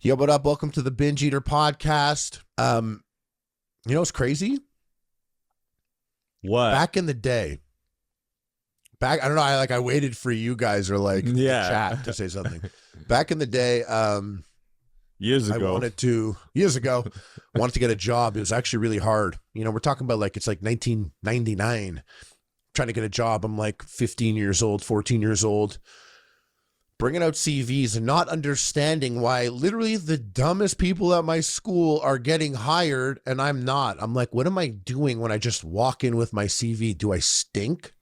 Yo, what up? Welcome to the Binge Eater podcast. You know what's crazy? What? Back in the day, I don't know, I waited for you guys or like the chat to say something. Back in the day, years ago, wanted to get a job. It was actually really hard. You know, we're talking about like, it's like 1999, trying to get a job. I'm like 15 years old, 14 years old, bringing out CVs and not understanding why literally the dumbest people at my school are getting hired and I'm not. I'm like, what am I doing when I just walk in with my CV? Do I stink?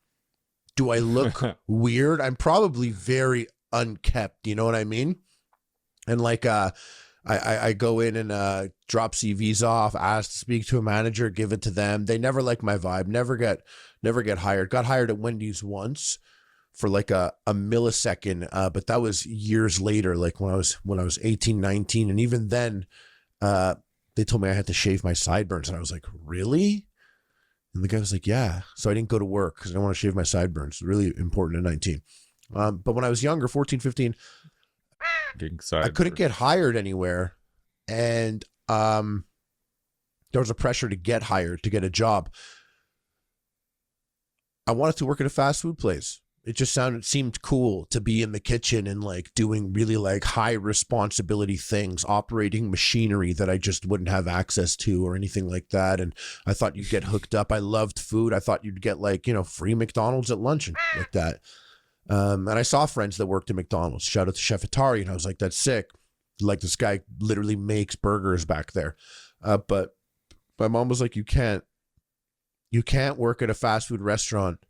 Do I look weird? I'm probably very unkept. You know what I mean? And like, I go in and drop CVs off, ask to speak to a manager, give it to them. They never like my vibe, never get hired. Got hired at Wendy's once for like a millisecond, but that was years later, like when I was 18, 19. And even then, they told me I had to shave my sideburns. And I was like, really? And the guy was like, yeah. So I didn't go to work because I didn't want to shave my sideburns. Really important at 19. But when I was younger, 14, 15, I couldn't get hired anywhere. And there was a pressure to get hired, to get a job. I wanted to work at a fast food place. It just seemed cool to be in the kitchen and like doing really like high responsibility things, operating machinery that I just wouldn't have access to or anything like that. And I thought you'd get hooked up. I loved food. I thought you'd get like, you know, free McDonald's at lunch and like that. And I saw friends that worked at McDonald's. Shout out to Chef Atari. And I was like, that's sick. Like this guy literally makes burgers back there. But my mom was like, you can't work at a fast food restaurant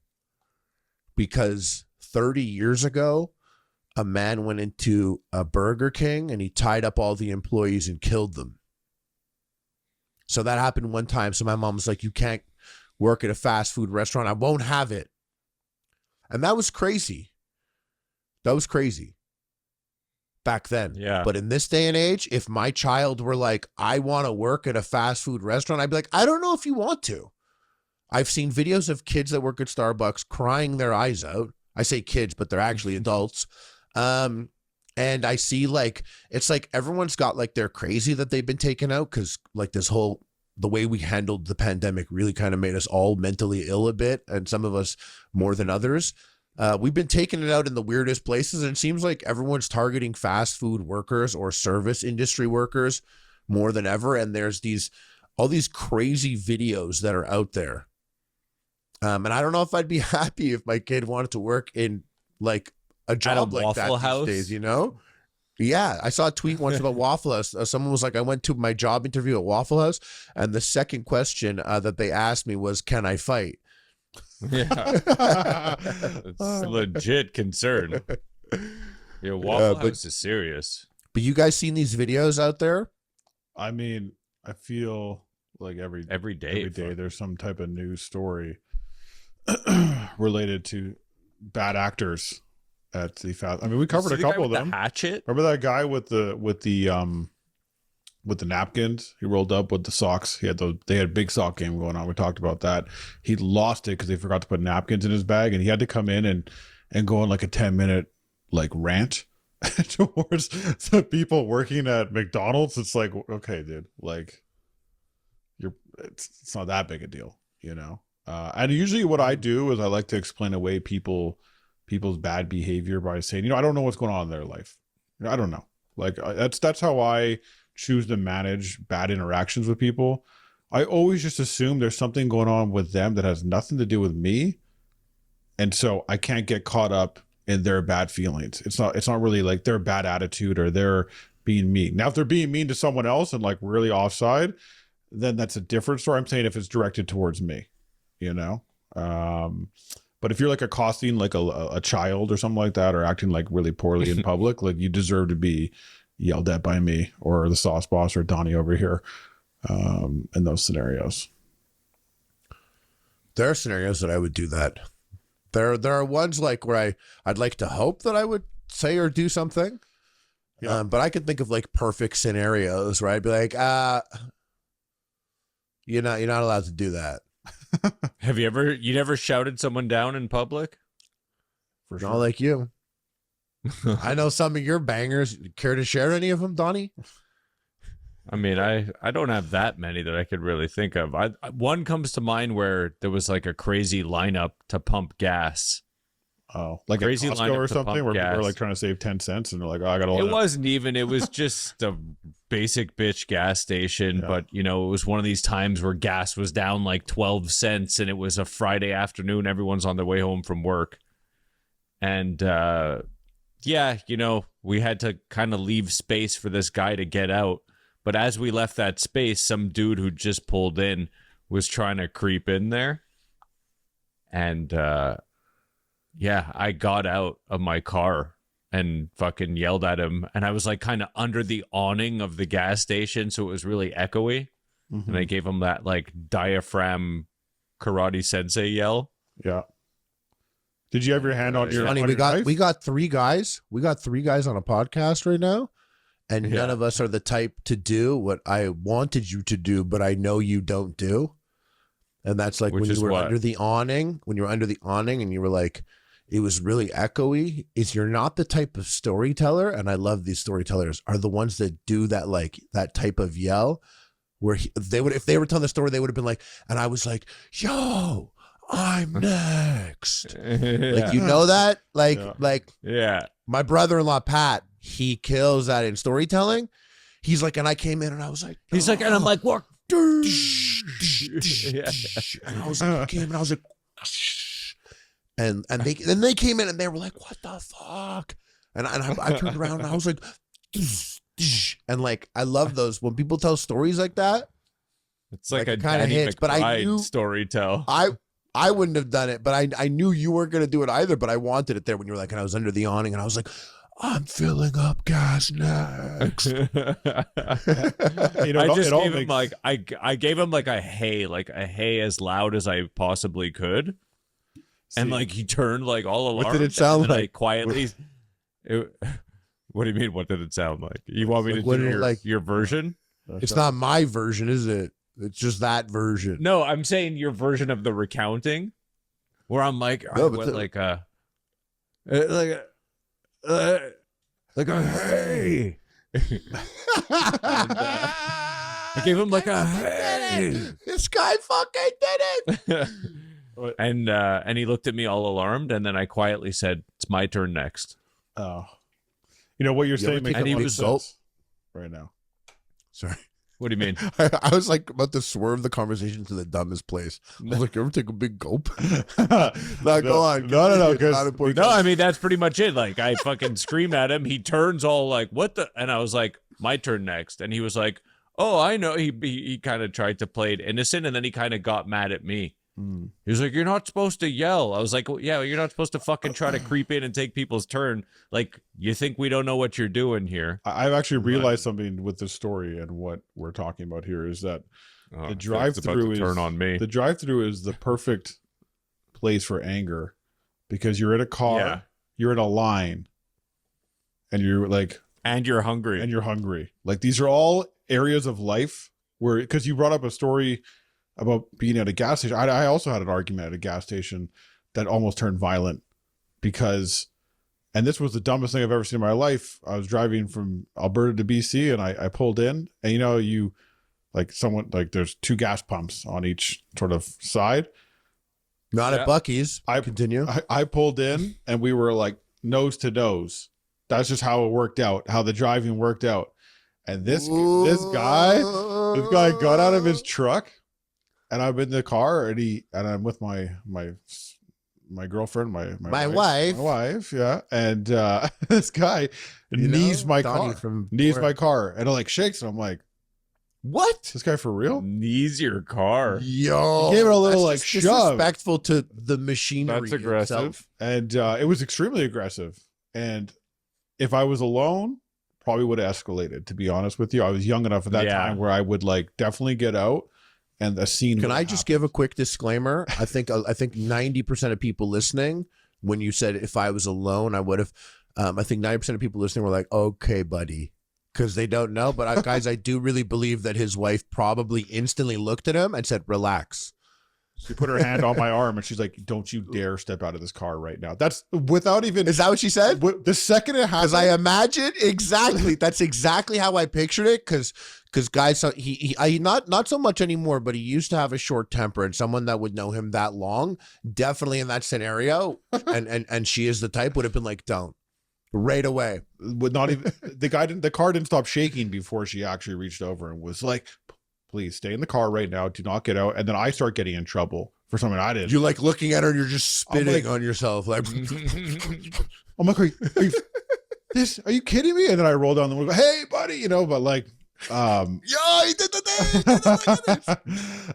because 30 years ago, a man went into a Burger King and he tied up all the employees and killed them. So that happened one time. So my mom was like, you can't work at a fast food restaurant. I won't have it. And that was crazy. That was crazy back then. Yeah. But in this day and age, if my child were like, I want to work at a fast food restaurant, I'd be like, I don't know if you want to. I've seen videos of kids that work at Starbucks crying their eyes out. I say kids, but they're actually adults. And I see like, it's like everyone's got like their crazy that they've been taken out because like the way we handled the pandemic really kind of made us all mentally ill a bit, and some of us more than others. We've been taking it out in the weirdest places, and it seems like everyone's targeting fast food workers or service industry workers more than ever. And there's all these crazy videos that are out there. And I don't know if I'd be happy if my kid wanted to work in like a job like that these days, you know? Yeah, I saw a tweet once about Waffle House. Someone was like, I went to my job interview at Waffle House, and the second question that they asked me was, can I fight? Yeah. It's legit concern. Yeah, Waffle House is serious. But you guys seen these videos out there? I mean, I feel like every day there's some type of news story related to bad actors at the fast. I mean, we covered a couple of them. The hatchet. Remember that guy with the napkins? He rolled up with the socks. They had a big sock game going on. We talked about that. He lost it because they forgot to put napkins in his bag, and he had to come in and go on like a 10-minute like rant towards the people working at McDonald's. It's like, okay, dude, like it's not that big a deal, you know? And usually what I do is I like to explain away people's bad behavior by saying, you know, I don't know what's going on in their life. I don't know. Like that's how I choose to manage bad interactions with people. I always just assume there's something going on with them that has nothing to do with me. And so I can't get caught up in their bad feelings. It's not really like their bad attitude or they're being mean. Now, if they're being mean to someone else and like really offside, then that's a different story. I'm saying if it's directed towards me, you know? But if you're like accosting like a child or something like that, or acting like really poorly in public, like you deserve to be yelled at by me or the sauce boss or Donnie over here, in those scenarios. There are scenarios that I would do that. There are ones like where I'd like to hope that I would say or do something. Yeah. But I could think of like perfect scenarios where I'd be like, you're not allowed to do that. Have you never shouted someone down in public? For sure. Not like you. I know some of your bangers. Care to share any of them, Donnie? I mean, I don't have that many that I could really think of. One comes to mind where there was like a crazy lineup to pump gas. Oh, like Crazy a Costco lineup or to something pump where people are gas. like trying to save 10 cents and they're like, oh, I got to It wasn't even. It was just a basic bitch gas station. Yeah. But, you know, it was one of these times where gas was down like 12 cents and it was a Friday afternoon. Everyone's on their way home from work. And, yeah, you know, we had to kind of leave space for this guy to get out. But as we left that space, some dude who just pulled in was trying to creep in there. And, yeah, I got out of my car and fucking yelled at him. And I was like kind of under the awning of the gas station, so it was really echoey. Mm-hmm. And I gave him that like diaphragm karate sensei yell. Yeah. Did you have your hand on your? Funny, on we your got knife? we got three guys. We got three guys on a podcast right now, and none Yeah. of us are the type to do what I wanted you to do, but I know you don't do. And that's like Which when is you were what? under the awning, when you were under the awning and you were like, it was really echoey. Is you're not the type of storyteller, and I love these storytellers, are the ones that do that, like that type of yell where they would, if they were telling the story, they would have been like, and I was like, yo, I'm next. Like, you know that? Like, Yeah. like Yeah. my brother-in-law, Pat, he kills that in storytelling. He's like, and I came in and I was like, He's like, and I'm like, what? yeah. Yeah. And I was like, came and I was like, and they came in and they were like, what the fuck? And I turned around and I was like, and like, I love those when people tell stories like that. It's like, Like, a it kinda Danny hits, but I McBride knew- story tell. I wouldn't have done it, but I knew you weren't going to do it either, but I wanted it there when you were like, and I was under the awning and I was like, I'm filling up gas next. You know, I it just all gave him makes- like I gave him like a hey as loud as I possibly could, and See, like he turned like all alarmed. What did it sound and then I like? quietly. What do you mean? What did it sound like? You want me Like, to what do did it like? your version? It's not my version, is it? It's just that version. No, I'm saying your version of the recounting, where I'm like, No, I but went the- like a hey. I gave him like a hey. This guy fucking did it. And he looked at me all alarmed, and then I quietly said, "It's my turn next." Oh, you know what you're You ever saying makes take a a lot big of gulp? sense right now. Sorry. What do you mean? I was like about to swerve the conversation to the dumbest place. I was like, you ever take a big gulp? No, Go on. no, It's not because important. No, I mean that's pretty much it. Like I fucking screamed at him. He turns all like, "What the?" And I was like, "My turn next." And he was like, "Oh, I know." He kind of tried to play it innocent, and then he kind of got mad at me. He was like, "You're not supposed to yell." I was like, well, "Yeah, you're not supposed to fucking try to creep in and take people's turn. Like, you think we don't know what you're doing here?" I've actually realized something with this story and what we're talking about here is that Oh, the it's drive-through about is to turn on me. the drive-through is the perfect place for anger because you're in a car, Yeah. you're in a line, and you're like, And you're hungry. and you're hungry. Like these are all areas of life where, because you brought up a story about being at a gas station. I also had an argument at a gas station that almost turned violent because, and this was the dumbest thing I've ever seen in my life. I was driving from Alberta to BC and I pulled in, and you know, you like someone, like there's two gas pumps on each sort of side. Not Yeah. at Bucky's. I- Continue. I pulled in and we were like nose to nose. That's just how it worked out, how the driving worked out. And this guy got out of his truck, and I'm in the car, and I'm with my girlfriend, my wife, yeah. And this guy knees my Donnie car, from knees my car, and it like shakes, and I'm like, what? this guy for real? Knees your car. Yo, He gave it a little, that's like, just shove. disrespectful to the machinery. That's aggressive. itself. And it was extremely aggressive. And if I was alone, probably would have escalated, to be honest with you. I was young enough at that Yeah. time where I would like definitely get out, and the scene. Can would I have just happened. give a quick disclaimer? I think 90% of people listening, when you said if I was alone, I would have. I think 90% of people listening were like, "Okay, buddy," because they don't know. But guys, I do really believe that his wife probably instantly looked at him and said, "Relax." She put her hand on my arm and she's like, "Don't you dare step out of this car right now." That's without even. Is that what she said? The second it happened, Because I imagine exactly. That's exactly how I pictured it. Because guys, he not so much anymore, but he used to have a short temper, and someone that would know him that long, definitely in that scenario, and she is the type, would have been like, "Don't." Right away. would not even the car didn't stop shaking before she actually reached over and was like, "Please stay in the car right now. Do not get out." And then I start getting in trouble for something I did. You're like looking at her and you're just spitting on yourself. Like, I'm like, are you kidding me? And then I roll down the window, "Hey, buddy," you know, but like, yo, he did the thing.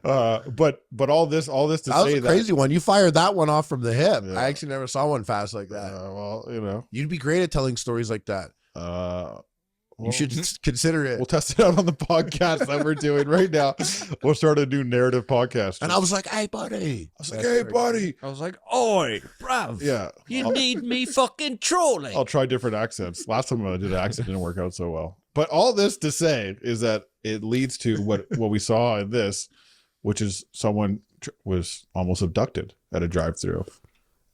but all this to That was say a crazy one. You fired that one off from the hip. Yeah. I actually never saw one fast like that. well, you know, You'd be great at telling stories like that. You should consider it. We'll test it out on the podcast that we're doing right now. We'll start a new narrative podcast. And I was like, "Hey, buddy." I was like, "Hey, buddy." I was like, "Oi, bruv, Yeah. you need me fucking trolling." I'll try different accents. Last time I did an accent, didn't work out so well. But all this to say is that it leads to what we saw in this, which is someone was almost abducted at a drive-thru.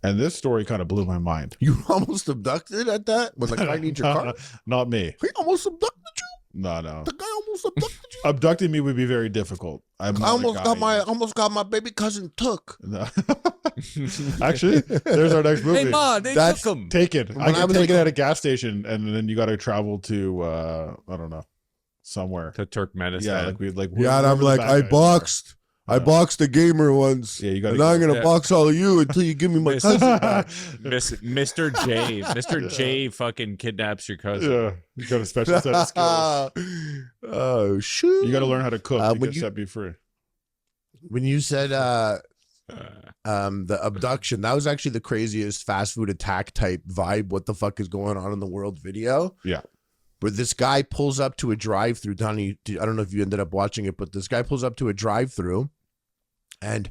And this story kind of blew my mind. You almost abducted at that? Was like, "I need your car." Not me. He almost abducted you? No. The guy almost abducted you? Abducting me would be very difficult. I almost got my baby cousin took. No. Actually, there's our next movie. Hey, Ma, they That's- took him. Taken. When I I get was taken like- at a gas station, and then you got to travel to I don't know, somewhere. To Turkmenistan. Yeah, like we like. Yeah, and I'm like, I boxed a gamer once. Yeah, you got. And I'm gonna Yeah. box all of you until you give me my cousin back. Mr. J. Mr. J fucking kidnaps your cousin. Yeah, you got a special set of skills. Oh shoot! You got to learn how to cook to when get you- set me free. When you said the abduction, that was actually the craziest fast food attack type vibe. What the fuck is going on in the world video? Yeah. Where this guy pulls up to a drive-through. Donnie, I don't know if you ended up watching it, but this guy pulls up to a drive-through and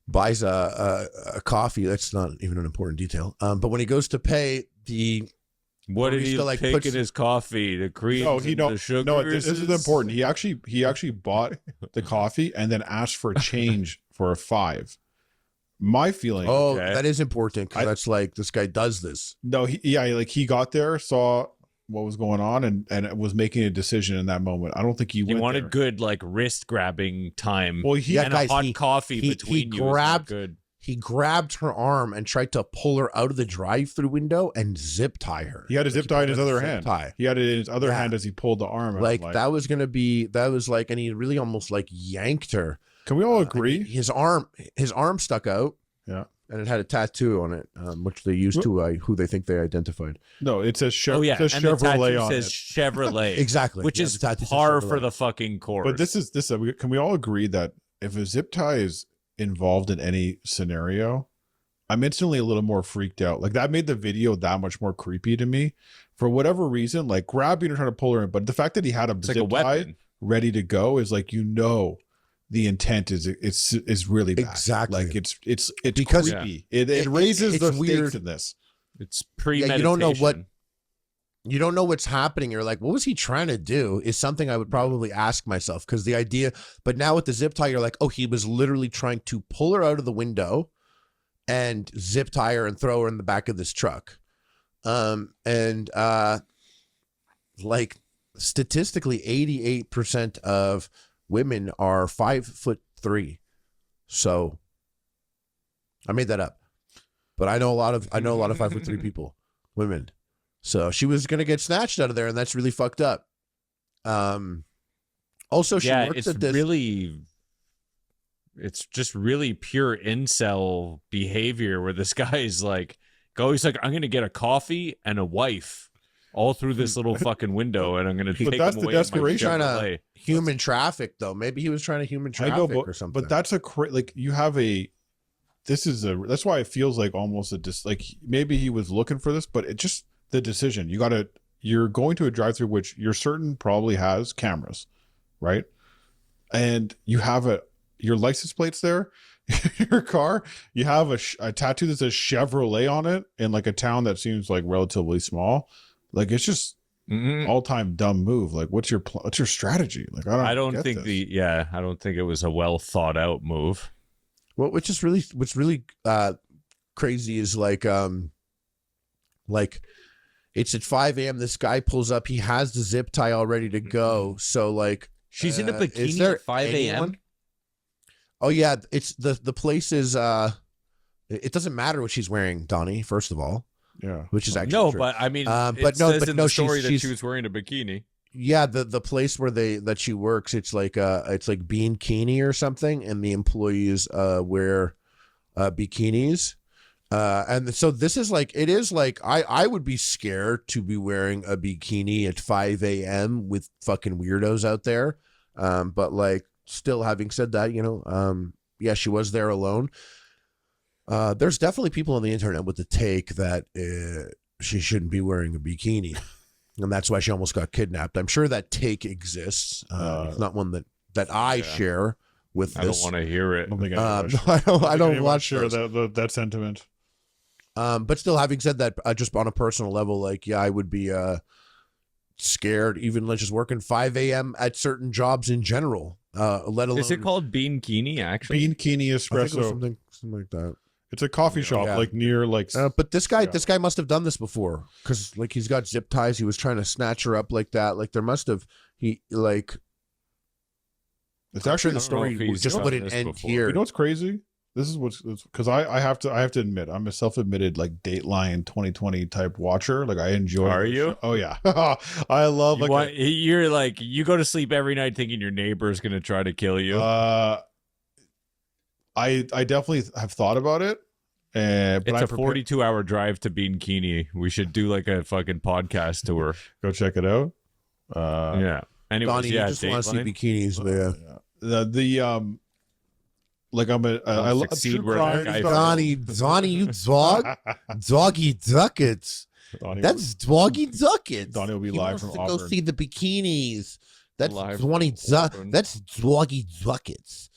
buys a coffee. That's not even an important detail. But when he goes to pay, What did He he still, like, take puts- in his coffee? The cream? No, he don't. The sugar? No, this is important. He actually bought the coffee and then asked for change for a $5. My feeling. oh, Okay. that is important because I- that's like this guy does this. No, he got there, saw what was going on, and was making a decision in that moment. I don't think he He went wanted there. good like wrist grabbing time. Well, he Yeah, and guys, a hot he- coffee he between you. grabbed- Is not good. He grabbed her arm and tried to pull her out of the drive-through window and zip tie her. he had a zip tie in his other hand. Tie. He had it in his other Yeah. hand as he pulled the arm. Like out. that was like, and he really almost like yanked her. Can we all agree? His arm stuck out. Yeah. And it had a tattoo on it, which they used to who they think they identified. No, it says Oh yeah, it says and the Chevrolet tattoo on says it. Chevrolet, Exactly. which Yeah, is the tattoo says par Chevrolet. for the fucking course. But this. Can we all agree that if a zip tie is involved in any scenario, I'm instantly a little more freaked out. Like that made the video that much more creepy to me. For whatever reason, like grabbing or trying to pull her in, but the fact that he had a it's zip like a tie weapon. ready to go is like, the intent is really bad. Exactly. Like it's Because- creepy. It raises it's the weird. stakes in this. It's Yeah, premeditation. you don't know what's happening. You're like, what was he trying to do? Is something I would probably ask myself because the idea. But now with the zip tie, you're like, oh, he was literally trying to pull her out of the window and zip tie her and throw her in the back of this truck. Like statistically, 88% of women are 5'3". So I made that up, but I know a lot of 5'3" people, women. So she was gonna get snatched out of there, and that's really fucked up. Also, she Yeah, works it's at this. it's just really pure incel behavior where this guy is like, he's like, I'm gonna get a coffee and a wife all through this little fucking window, and I'm gonna take that's them the away in my desperation. Chevrolet. Human traffic, though. Maybe he was trying to human traffic I know, or something. but that's like you have a. That's why it feels like almost like maybe he was looking for this, but it just the decision. You're going to a drive-through which you're certain probably has cameras, right? And you have your license plates there, your car. You have a tattoo that says Chevrolet on it in like a town that seems like relatively small. Like it's just all-time dumb move. Like what's your strategy? Like I don't think get this. I don't think it was a well thought out move. Well, what's really crazy is like it's at 5 a.m. This guy pulls up. He has the zip tie all ready to go. So like She's in a is bikini there at 5 a.m. anyone- Oh yeah, it's the place is it doesn't matter what she's wearing, Donnie, first of all. Yeah. Which is actually No, true. but I mean, but it no, says but in no, the story that she's- she was wearing a bikini. Yeah, the place where that she works, it's like Bean Kini or something, and the employees wear bikinis. And so this is like, it is like, I would be scared to be wearing a bikini at 5 a.m. with fucking weirdos out there. But like, still having said that, you know, yeah, she was there alone. There's definitely people on the internet with the take that she shouldn't be wearing a bikini. And that's why she almost got kidnapped. I'm sure that take exists. It's not one that I share with this. I don't want to hear it. I don't think I don't watch share those. that sentiment. But still, having said that, just on a personal level, like, yeah, I would be scared, even like just working 5 a.m. at certain jobs in general. Let alone. Is it called Bean Kini, actually? Bean Kini I think it was Espresso. something like that. It's a coffee shop, Yeah. like near like. But this guy must have done this before, because like he's got zip ties. He was trying to snatch her up like that. Like there must have It's actually the story if he's just done wouldn't this end before. here. You know what's crazy? This is what's because I have to admit I'm a self-admitted like Dateline 2020 type watcher. Like I enjoy. Are this you? show. Oh yeah, I love like. You're like, you go to sleep every night thinking your neighbor is gonna try to kill you. I definitely have thought about it. But It's I a 42-hour drive to Bean Kini. We should do like a fucking podcast tour. Go check it out. Yeah. Anyways, Donnie, yeah, you just want to see Dateline. bikinis, but yeah. The like I'm a I love succeed true where that crime guy stuff. Donnie, you dog, doggy duckets. Donnie, That's doggy duckets. Donnie will be He live wants from to Auburn. go see the bikinis. That's Live Donnie. from Auburn. That's doggy duckets.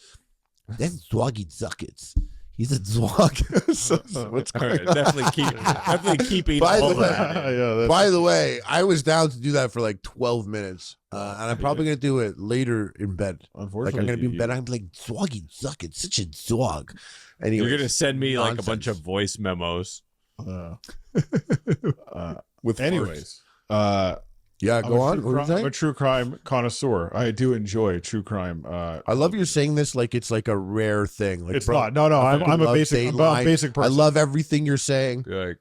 That's doggy duckets. He's a dog. So, what's All going right, on? definitely keeping By the all way- that. in. Yeah, that's, By the way, I was down to do that for like 12 minutes, and I'm probably gonna do it later in bed. Like unfortunately, I'm gonna be in bed. I'm like doggy duckets, such a dog. Anyway, You're gonna send me like a bunch nonsense. of voice memos. with anyways, yeah, go on. I'm What were you a saying? true crime connoisseur. I do enjoy true crime. I love you're saying this like it's like a rare thing. Like, It's bro, not. No. I I'm a love basic. I'm a Dateline. basic I person. love everything you're saying. Like,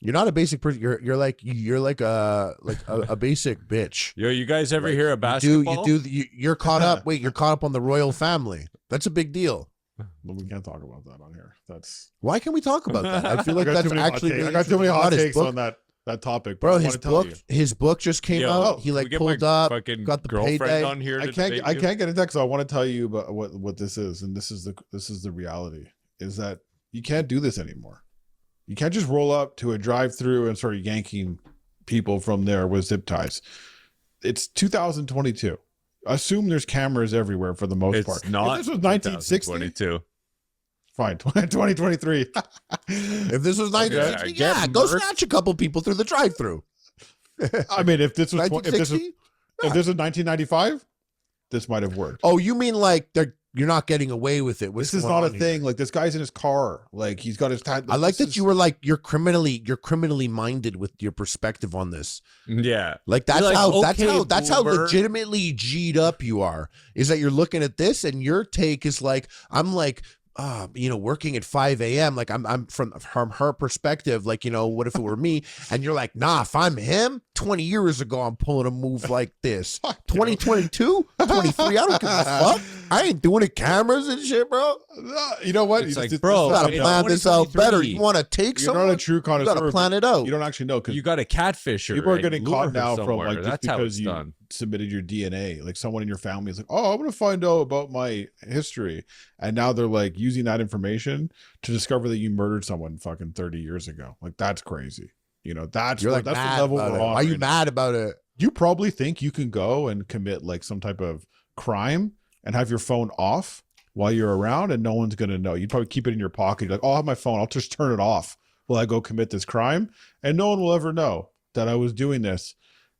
You're not a basic person. You're like a basic bitch. yo, you guys ever hear of You basketball? you're caught up. Wait, you're caught up on the royal family. That's a big deal. Well, we can't talk about that on here. That's. Why can't we talk about that? I feel like I got that's too many hot actually takes. really I got too many hot interesting. takes on that topic. but Bro, I his wanna tell book, you. his book just came Yo, out. He can we like get pulled my up, fucking got the girlfriend payday. on here. I to can't debate I you? can't get into that because I want to tell you about what this is, and this is the reality is that you can't do this anymore. You can't just roll up to a drive-through and start yanking people from there with zip ties. It's 2022. Assume there's cameras everywhere for the most It's part. not. If this was 1960, 2022. fine. 2023. If this was 1960, get yeah, go murked. snatch a couple people through the drive-through. I mean, if this was 1960? if this was 1995, this might have worked. Oh, you mean like you're not getting away with it? What's This is going not a on here? thing. Like this guy's in his car. Like he's got his. I like that you were like you're criminally minded with your perspective on this. Yeah. Like that's You're like, how okay, that's how boomer. legitimately G'd up you are. Is that you're looking at this and your take is like I'm like working at 5 a.m. Like I'm from her perspective. Like what if it were me? And you're like, nah, if I'm him, 20 years ago I'm pulling a move like this. 2022, 23, I don't give a fuck. I ain't doing it cameras and shit, bro. You know what? It's like, This- bro, You gotta it's plan this out better. 2023. You want to take you're someone? not a true You connoisseur. gotta plan it out. You don't actually know because You got a catfisher. people are and getting lure caught her now from somewhere. like just That's how because it's you done. submitted your DNA. Like someone in your family is like, oh, I'm gonna find out about my history, and now they're like using that information to discover that you murdered someone fucking 30 years ago. Like that's crazy. That's You're like that's mad the level about we're it. on. Why are you right now. mad about it? You probably think you can go and commit like some type of crime and have your phone off while you're around and no one's going to know. You'd probably keep it in your pocket. You're like, oh, I'll have my phone. I'll just turn it off while I go commit this crime. And no one will ever know that I was doing this.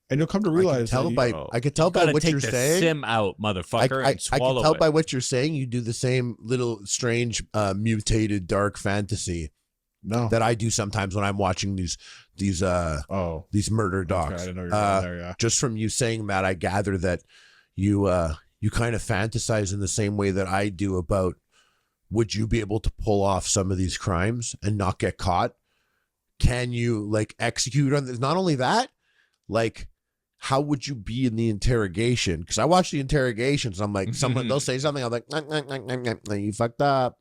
And you'll come to realize I could tell by what you're saying. Sim out, motherfucker, and I swallow can tell it. by what you're saying. You do the same little strange, mutated dark fantasy that I do sometimes when I'm watching these murder docs. Okay, I didn't know you were going there, yeah. Just from you saying that, I gather that you kind of fantasize in the same way that I do about, would you be able to pull off some of these crimes and not get caught? Can you like execute on this? Not only that, like, how would you be in the interrogation? Because I watch the interrogations. I'm like, they'll say something. I'm like, you fucked up.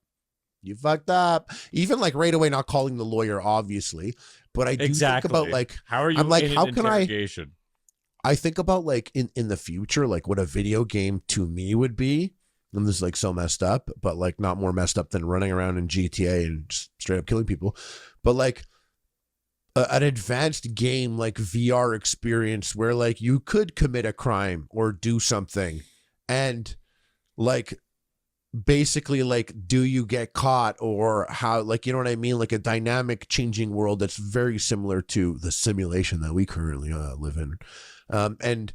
You fucked up. Even like right away, not calling the lawyer, obviously. But I do think about like, how are you? I'm like, in how an can interrogation? I think about like in the future, like what a video game to me would be. And this is like so messed up, but like not more messed up than running around in GTA and just straight up killing people. But like an advanced game, like VR experience where like you could commit a crime or do something and like basically like, do you get caught or how, like, you know what I mean? Like a dynamic changing world that's very similar to the simulation that we currently live in. And,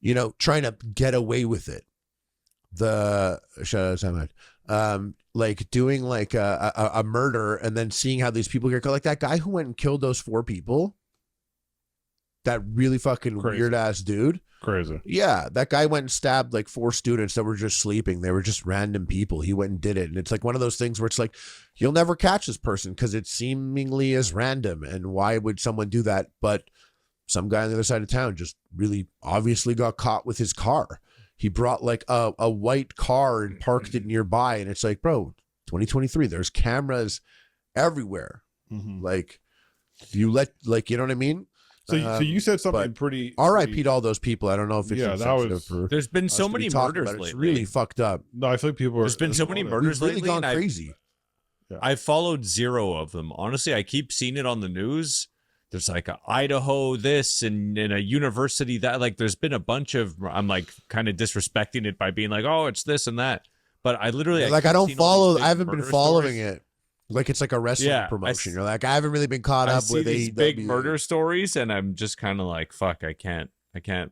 you know, trying to get away with it. Like doing like a murder and then seeing how these people get caught. Like that guy who went and killed those 4 people. That really fucking weird ass dude. Crazy. Yeah, that guy went and stabbed like 4 students that were just sleeping. They were just random people. He went and did it. And it's like one of those things where it's like, you'll never catch this person because it seemingly is random. And why would someone do that? But some guy on the other side of town just really obviously got caught with his car. He brought like a white car and parked it nearby. And it's like, bro, 2023, there's cameras everywhere. Like you let, like, you know what I mean? So you said something pretty. R.I.P. to all those people. I don't know if it's There's been so many murders lately. It's really fucked up. No, I feel like people are. There's been so many murders We've really lately. gone crazy. I followed 0 of them. Honestly, I keep seeing it on the news. There's like a Idaho this and a university that, like, there's been a bunch of, I'm like kind of disrespecting it by being like, oh, it's this and that. But I literally like, I don't follow. I haven't been following stories. it. Like it's like a wrestling promotion. You're like, I haven't really been caught up with these big murder stories, and I'm just kind of like, fuck, I can't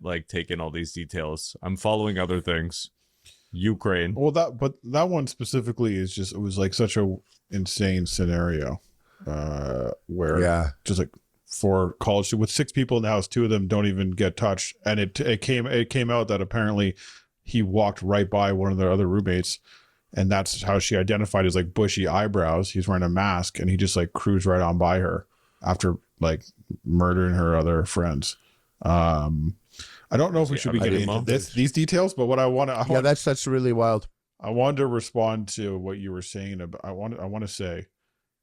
like take in all these details. I'm following other things. Ukraine. Well, that one specifically is just, it was like such a insane scenario, where just like 4 college with 6 people in the house, 2 of them don't even get touched, and it came out that apparently he walked right by one of their other roommates. And that's how she identified his like bushy eyebrows. He's wearing a mask and he just like cruised right on by her after like murdering her other friends. I don't know if we should be getting into these details, but what I want to, that's really wild. I wanted to respond to what you were saying about, I want to say,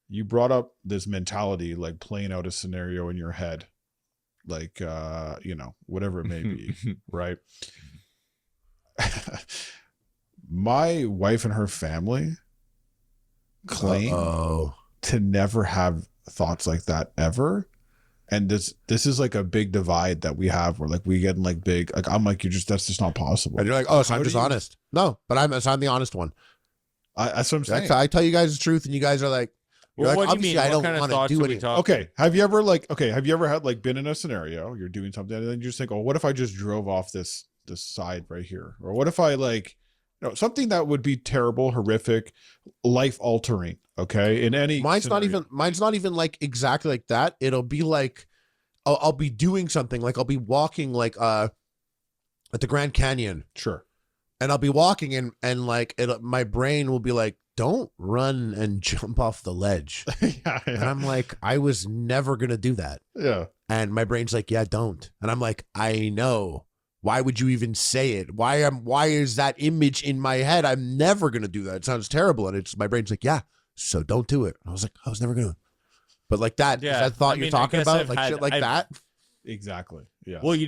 you brought up this mentality, like playing out a scenario in your head, like, you know, whatever it may be. Right. My wife and her family claim to never have thoughts like that ever. And this is like a big divide that we have where like we get like big, like I'm like, that's just not possible. And you're like, oh, so I'm just honest. No, but I'm the honest one. That's what I'm saying. I tell you guys the truth and you guys are like, well, what do you mean? I don't want to do it. Okay. Have you ever had like been in a scenario, you're doing something and then you just think, oh, what if I just drove off this side right here? Or what if I like, you know, something that would be terrible, horrific, life altering. Okay. In any mine's not even like exactly like that. It'll be like, I'll be doing something like I'll be walking like, at the Grand Canyon. Sure. And I'll be walking and like my brain will be like, don't run and jump off the ledge. Yeah. And I'm like, I was never going to do that. Yeah. And my brain's like, yeah, don't. And I'm like, I know. Why would you even say it? Why is that image in my head? I'm never going to do that. It sounds terrible. And my brain's like, yeah, so don't do it. I was like, I was never going to. But like that, is that thought you're talking about? Like shit like that? Exactly. Yeah. Well,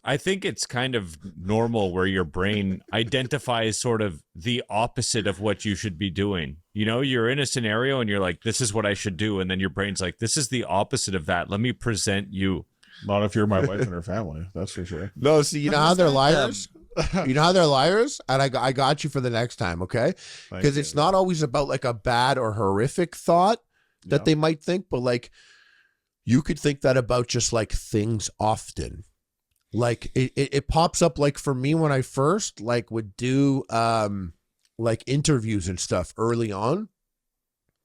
I think it's kind of normal where your brain identifies sort of the opposite of what you should be doing. You know, you're in a scenario and you're like, this is what I should do. And then your brain's like, this is the opposite of that. Let me present you. Not if you're my wife and her family, that's for sure. No, see, you know how they're liars? You know how they're liars? And I got you for the next time, okay? Because it's not always about like a bad or horrific thought that they might think, but like you could think that about just like things often. like it pops up like for me when I first like would do like interviews and stuff early on.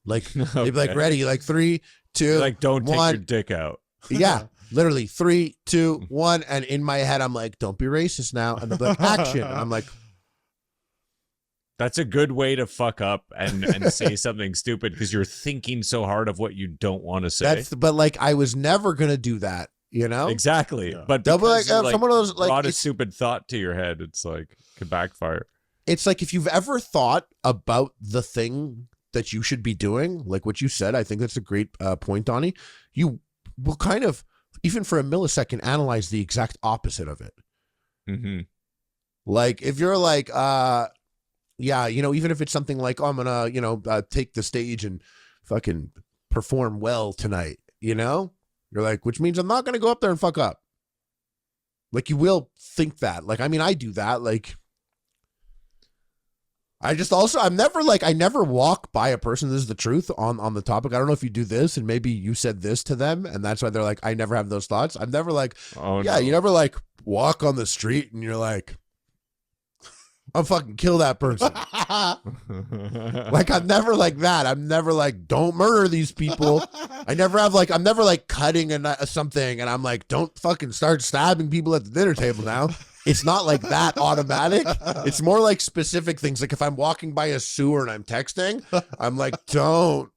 Like they'd be like, ready, like 3, 2, like don't 1. take your dick out. Yeah, literally 3, 2, 1, and in my head I'm like, don't be racist now, and they're like, action, and I'm like, that's a good way to fuck up and say something stupid because you're thinking so hard of what you don't want to say. but like I was never gonna do that, you know? Exactly. Yeah. But they'll be like, because you, some of those like brought a stupid thought to your head, it's like could backfire. It's like if you've ever thought about the thing that you should be doing, like what you said, I think that's a great point, Donnie. You will kind of, even for a millisecond, analyze the exact opposite of it. Mm-hmm. Like if you're like, yeah, you know, even if it's something like, oh, I'm gonna, you know, take the stage and fucking perform well tonight, you know, you're like, which means I'm not gonna go up there and fuck up. Like you will think that. Like, I mean, I do that. Like, I just also, I never walk by a person. This is the truth on the topic. I don't know if you do this and maybe you said this to them and that's why they're like, I never have those thoughts. I'm never like, oh, yeah, no. You never like walk on the street and you're like, I'll fucking kill that person. Like, I'm never like that. I'm never like, don't murder these people. I never have like, I'm never like cutting something and I'm like, don't fucking start stabbing people at the dinner table now. It's not like that automatic. It's more like specific things. Like if I'm walking by a sewer and I'm texting, I'm like, don't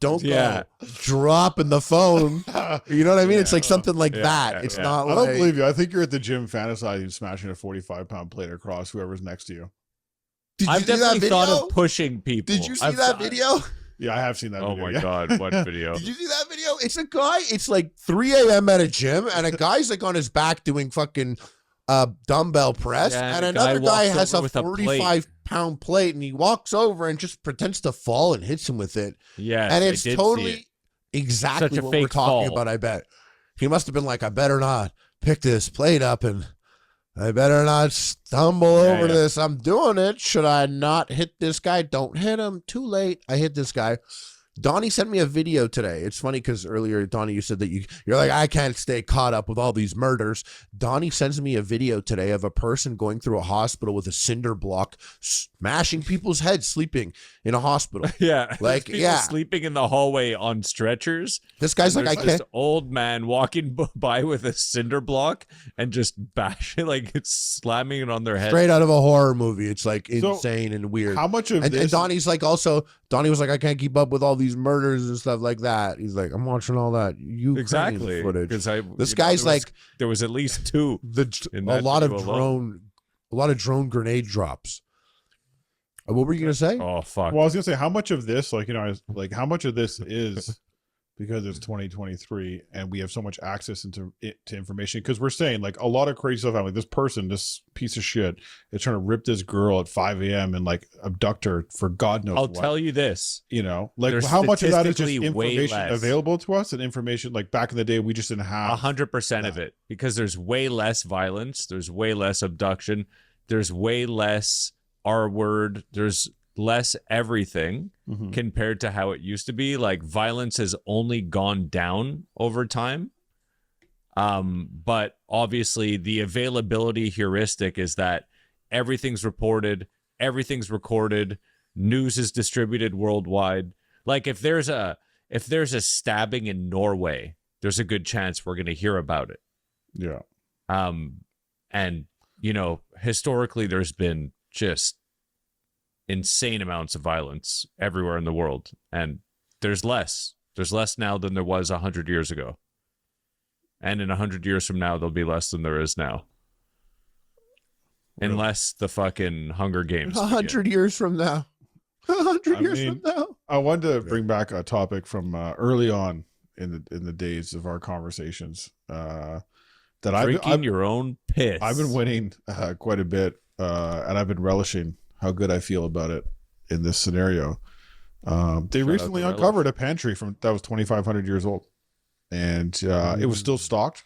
go dropping the phone. You know what I mean? It's like something like that. It's not like, I don't believe you. I think you're at the gym fantasizing smashing a 45-pound plate across whoever's next to you. I've definitely thought of pushing people. Did you see that video? Yeah, I have seen that video. Oh my God, what video? Did you see that video? It's a guy, it's like 3 a.m. at a gym and a guy's like on his back doing fucking dumbbell press, and another guy has a 45-pound plate and he walks over and just pretends to fall and hits him with it. Yeah, and it's totally exactly what we're talking about. I bet he must have been like, I better not pick this plate up and I better not stumble over this. I'm doing it. Should I not hit this guy? Don't hit him. Too late. I hit this guy. Donnie sent me a video today. It's funny because earlier, Donnie, you said that you're like, I can't stay caught up with all these murders. Donnie sends me a video today of a person going through a hospital with a cinder block, smashing people's heads, sleeping in a hospital. Yeah. Like, sleeping in the hallway on stretchers. This guy's like, I can't. This old man walking by with a cinder block and just bashing, like it's slamming it on their head. Straight out of a horror movie. It's like insane and weird. How much of this? And Donnie's like, also, Donnie was like, I can't keep up with all these murders and stuff like that. He's like, I'm watching all that exactly footage. This guy's like, there was at least 2. A lot of drone grenade drops. What were you gonna say? Oh fuck. Well, I was gonna say how much of this, like, you know, how much of this is because it's 2023 and we have so much access to information, because we're saying like a lot of crazy stuff. Like this piece of shit is trying to rip this girl at 5 a.m. and like abduct her for God knows what. I'll tell you this, you know, like there's how much of that is just statistically information available to us, and information like back in the day we just didn't have 100% of it, because there's way less violence, there's way less abduction, there's way less R word, there's less everything compared to how it used to be. Like violence has only gone down over time. But obviously the availability heuristic is that everything's reported, everything's recorded, news is distributed worldwide. Like if there's a stabbing in Norway, there's a good chance we're going to hear about it. Yeah. And you know, historically there's been just insane amounts of violence everywhere in the world, and there's less now than there was 100 years ago, and in 100 years from now there'll be less than there is now, unless the fucking Hunger Games 100 years from now. 100 years from now. I wanted to bring back a topic from early on in the days of our conversations, that drinking your own piss. I've been winning quite a bit, and I've been relishing how good I feel about it in this scenario. They recently uncovered a pantry that was 2,500 years old, and it was still stocked.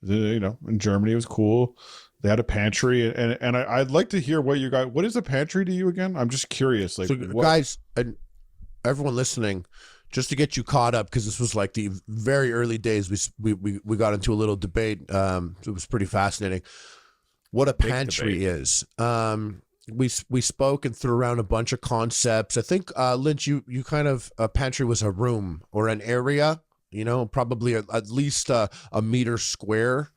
You know, in Germany, it was cool. They had a pantry, and I'd like to hear what you guys. What is a pantry to you again? I'm just curious. Like, so guys, and everyone listening, just to get you caught up, because this was like the very early days. We got into a little debate. It was pretty fascinating. What a pantry is. We spoke and threw around a bunch of concepts. I think Lynch, you kind of a pantry was a room or an area. Probably at least a meter square,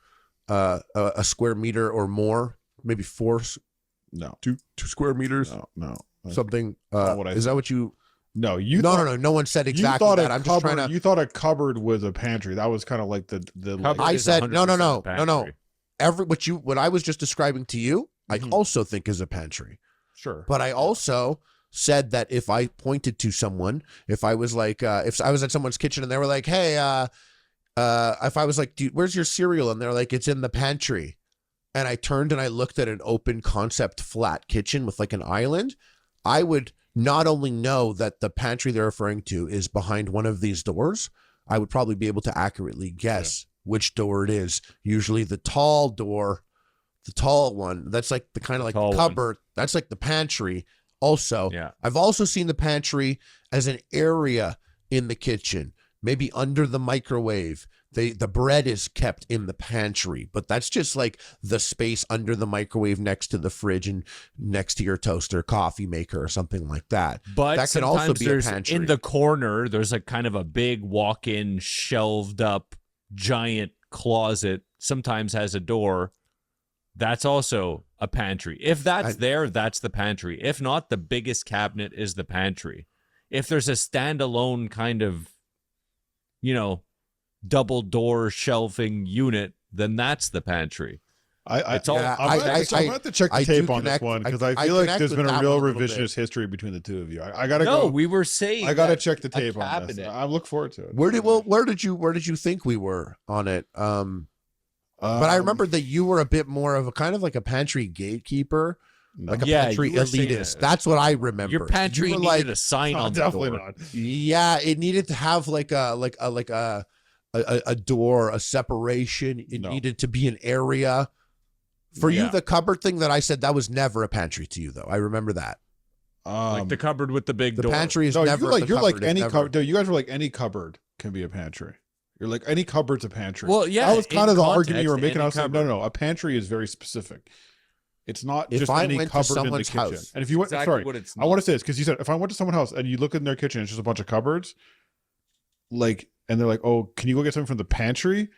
a square meter or more, maybe two square meters. No. Something. What Is that what you? No, you. No. No one said exactly you thought that. I'm just trying to. You thought a cupboard was a pantry. That was kind of like the. I said no. What I was just describing to you, I also think is a pantry. Sure. But I also said that if I pointed to someone, if I was like, if I was at someone's kitchen and they were like, hey, if I was like, where's your cereal? And they're like, it's in the pantry. And I turned and I looked at an open concept flat kitchen with like an island, I would not only know that the pantry they're referring to is behind one of these doors, I would probably be able to accurately guess which door it is. Usually the tall door, the tall one, that's like the kind of like the cupboard. That's like the pantry. Also, I've also seen the pantry as an area in the kitchen, maybe under the microwave. The bread is kept in the pantry, but that's just like the space under the microwave next to the fridge and next to your toaster, coffee maker, or something like that. But that can also be a pantry. In the corner, there's like kind of a big walk-in, shelved up, giant closet. Sometimes has a door. That's also a pantry. If that's there, that's the pantry. If not, the biggest cabinet is the pantry. If there's a standalone kind of, double door shelving unit, then that's the pantry. I'm going to have to check the tape on this one, because I feel like there's been a real revisionist history between the two of you. I gotta go. No, we were saying I gotta check the tape on this. I look forward to it. Where did you think we were on it? But I remember that you were a bit more of a kind of like a pantry gatekeeper, like a pantry elitist. That's what I remember. Your pantry needed a sign on the door. Definitely not. Yeah, it needed to have like a door, a separation. It needed to be an area. For you, the cupboard thing that I said, that was never a pantry to you, though. I remember that. Like the cupboard with the big door. The pantry is never. You're like any cupboard. You guys were like any cupboard can be a pantry. You're like any cupboard's a pantry. Well, yeah, that was kind of the argument you were making. I was like, no. A pantry is very specific. It's not just any cupboard in the kitchen. House, and if you went, I want to say this because you said if I went to someone's house and you look in their kitchen, it's just a bunch of cupboards. Like, and they're like, "Oh, can you go get something from the pantry?"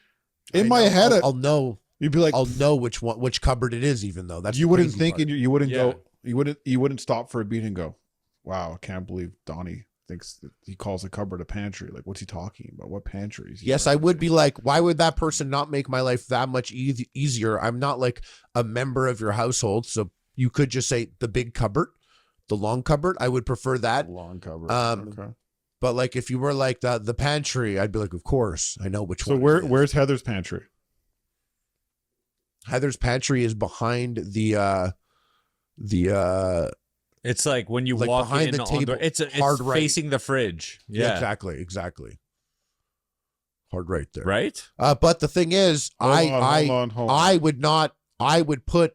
In my head, I'll know. You'd be like, I'll know which cupboard it is, even though that's you wouldn't think, and you wouldn't go, you wouldn't stop for a beat and go, "Wow, I can't believe Donnie thinks that he calls a cupboard a pantry. Like, what's he talking about? What pantry is he?" Yes, I would be like, why would that person not make my life that much easier? I'm not like a member of your household, so you could just say the big cupboard, the long cupboard. I would prefer that long cupboard. Okay. But like if you were like the pantry, I'd be like, of course, I know which one. So where's Heather's pantry? Heather's pantry is behind the it's like when you like walk behind in the table, it's hard facing right. the fridge. Yeah, exactly. Hard right there. Right? But the thing is, hold on. I would put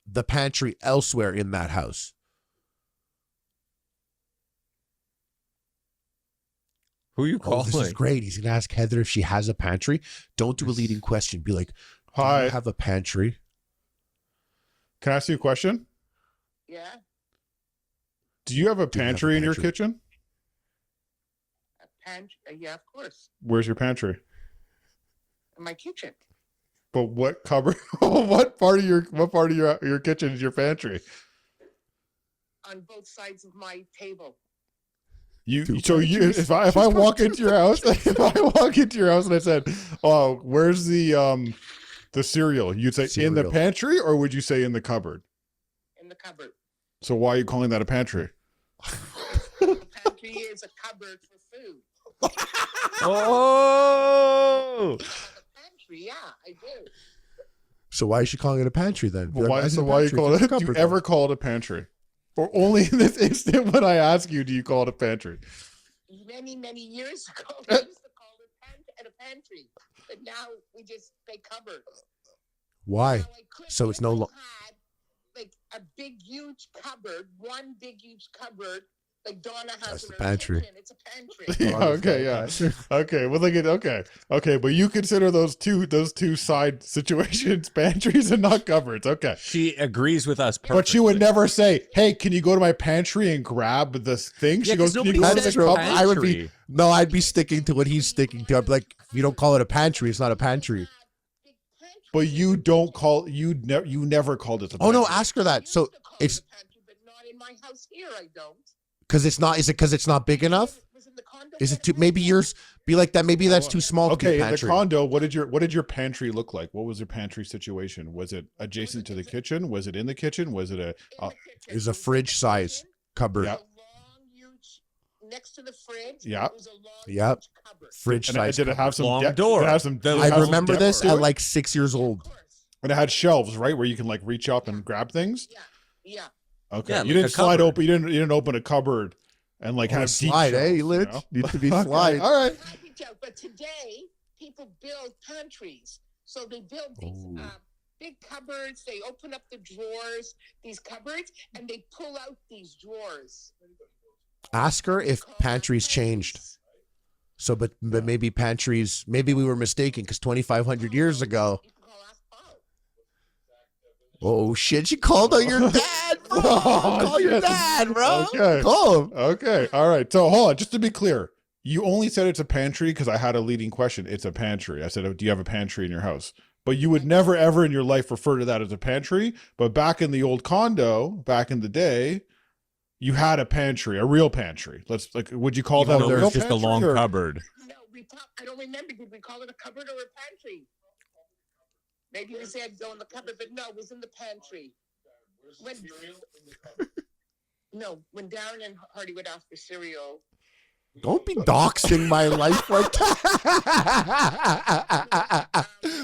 the pantry elsewhere in that house. Who are you calling? This is great. He's gonna ask Heather if she has a pantry. Don't do a leading question. Be like, "Hi, do you have a pantry?" Can I ask you a question? Yeah. Do you have a pantry in your kitchen? A pantry? Yeah, of course. Where's your pantry? In my kitchen. But what cupboard? what part of your kitchen is your pantry? On both sides of my table. If I walk into your house, and I said, "Oh, where's the cereal?" You'd say in the pantry, or would you say in the cupboard? In the cupboard. So why are you calling that a pantry? The pantry is a cupboard for food. Oh! A pantry, yeah, I do. So why is she calling it a pantry then? Well, why are you calling it? Do you ever call it a pantry? Or only in this instant when I ask you, do you call it a pantry? Many, many years ago, we used to call it a pantry. But now we just say cupboard. Why? So it's no longer... had like a big, huge cupboard, one big, huge cupboard Like Donna has That's in the her pantry. kitchen. It's a pantry. Yeah, okay, yeah. Okay, well, okay, but you consider those two side situations pantries and not cupboards. Okay. She agrees with us perfectly. But she would never say, "Hey, can you go to my pantry and grab this thing?" Yeah, She goes, 'cause "Can you nobody go to says the cupboard?" pantry. I would be no, I'd be sticking to what he's sticking to. I'd be like, if you don't call it a pantry, it's not a pantry. But you don't call you never called it a Oh pantry. no, ask her that. So it's Pantry, but not in my house here. I don't. because it's not. Is it because it's not big enough? Was in the condo Is had it a too? Maybe pantry? yours be like that. Maybe that's too small to be Okay, a in the pantry. condo, what did your pantry look like? What was your pantry situation? Was it adjacent to the kitchen? Was it in the kitchen? Was it a In the kitchen. It was a It in the fridge size kitchen. cupboard. Yeah. It was a long, huge, next to the fridge. Yeah. It was a long, Yep. huge cupboard. Fridge and size. did it cupboard. have some Long depth? door. Did it have some, did it I have some remember depth this to at it? like 6 years Of old. course. And it had shelves, right, where you can like reach up and grab things. Yeah. Yeah. Okay, Yeah, you like didn't a slide cupboard. open. You didn't open a cupboard and like Oh, have deep slide, eh, shelves, Lynch? know? Needs to be Okay, slide. All right. Happy to, but today people build pantries. So they build these Oh. big cupboards. They open up the drawers, these cupboards, and they pull out these drawers. Ask her if Call them pantries changed. pantries. So, but maybe pantries. Maybe we were mistaken because 2,500 years ago. You can call us Paul. Oh shit! She called on your dad, bro. Oh, Call your shit. dad, bro. Okay. Call him. Okay. All right. So hold on, just to be clear, you only said it's a pantry because I had a leading question. It's a pantry. I said, "Do you have a pantry in your house?" But you would never ever in your life refer to that as a pantry. But back in the old condo, back in the day, you had a pantry, a real pantry. Let's like, would you call Even that a though real there's just a pantry, long or- cupboard. No, I don't remember. Did we call it a cupboard or a pantry? Maybe we said go in the cupboard, but no, it was in the pantry. When, no, when Darren and Hardy would ask for cereal, Don't be doxing my life like that.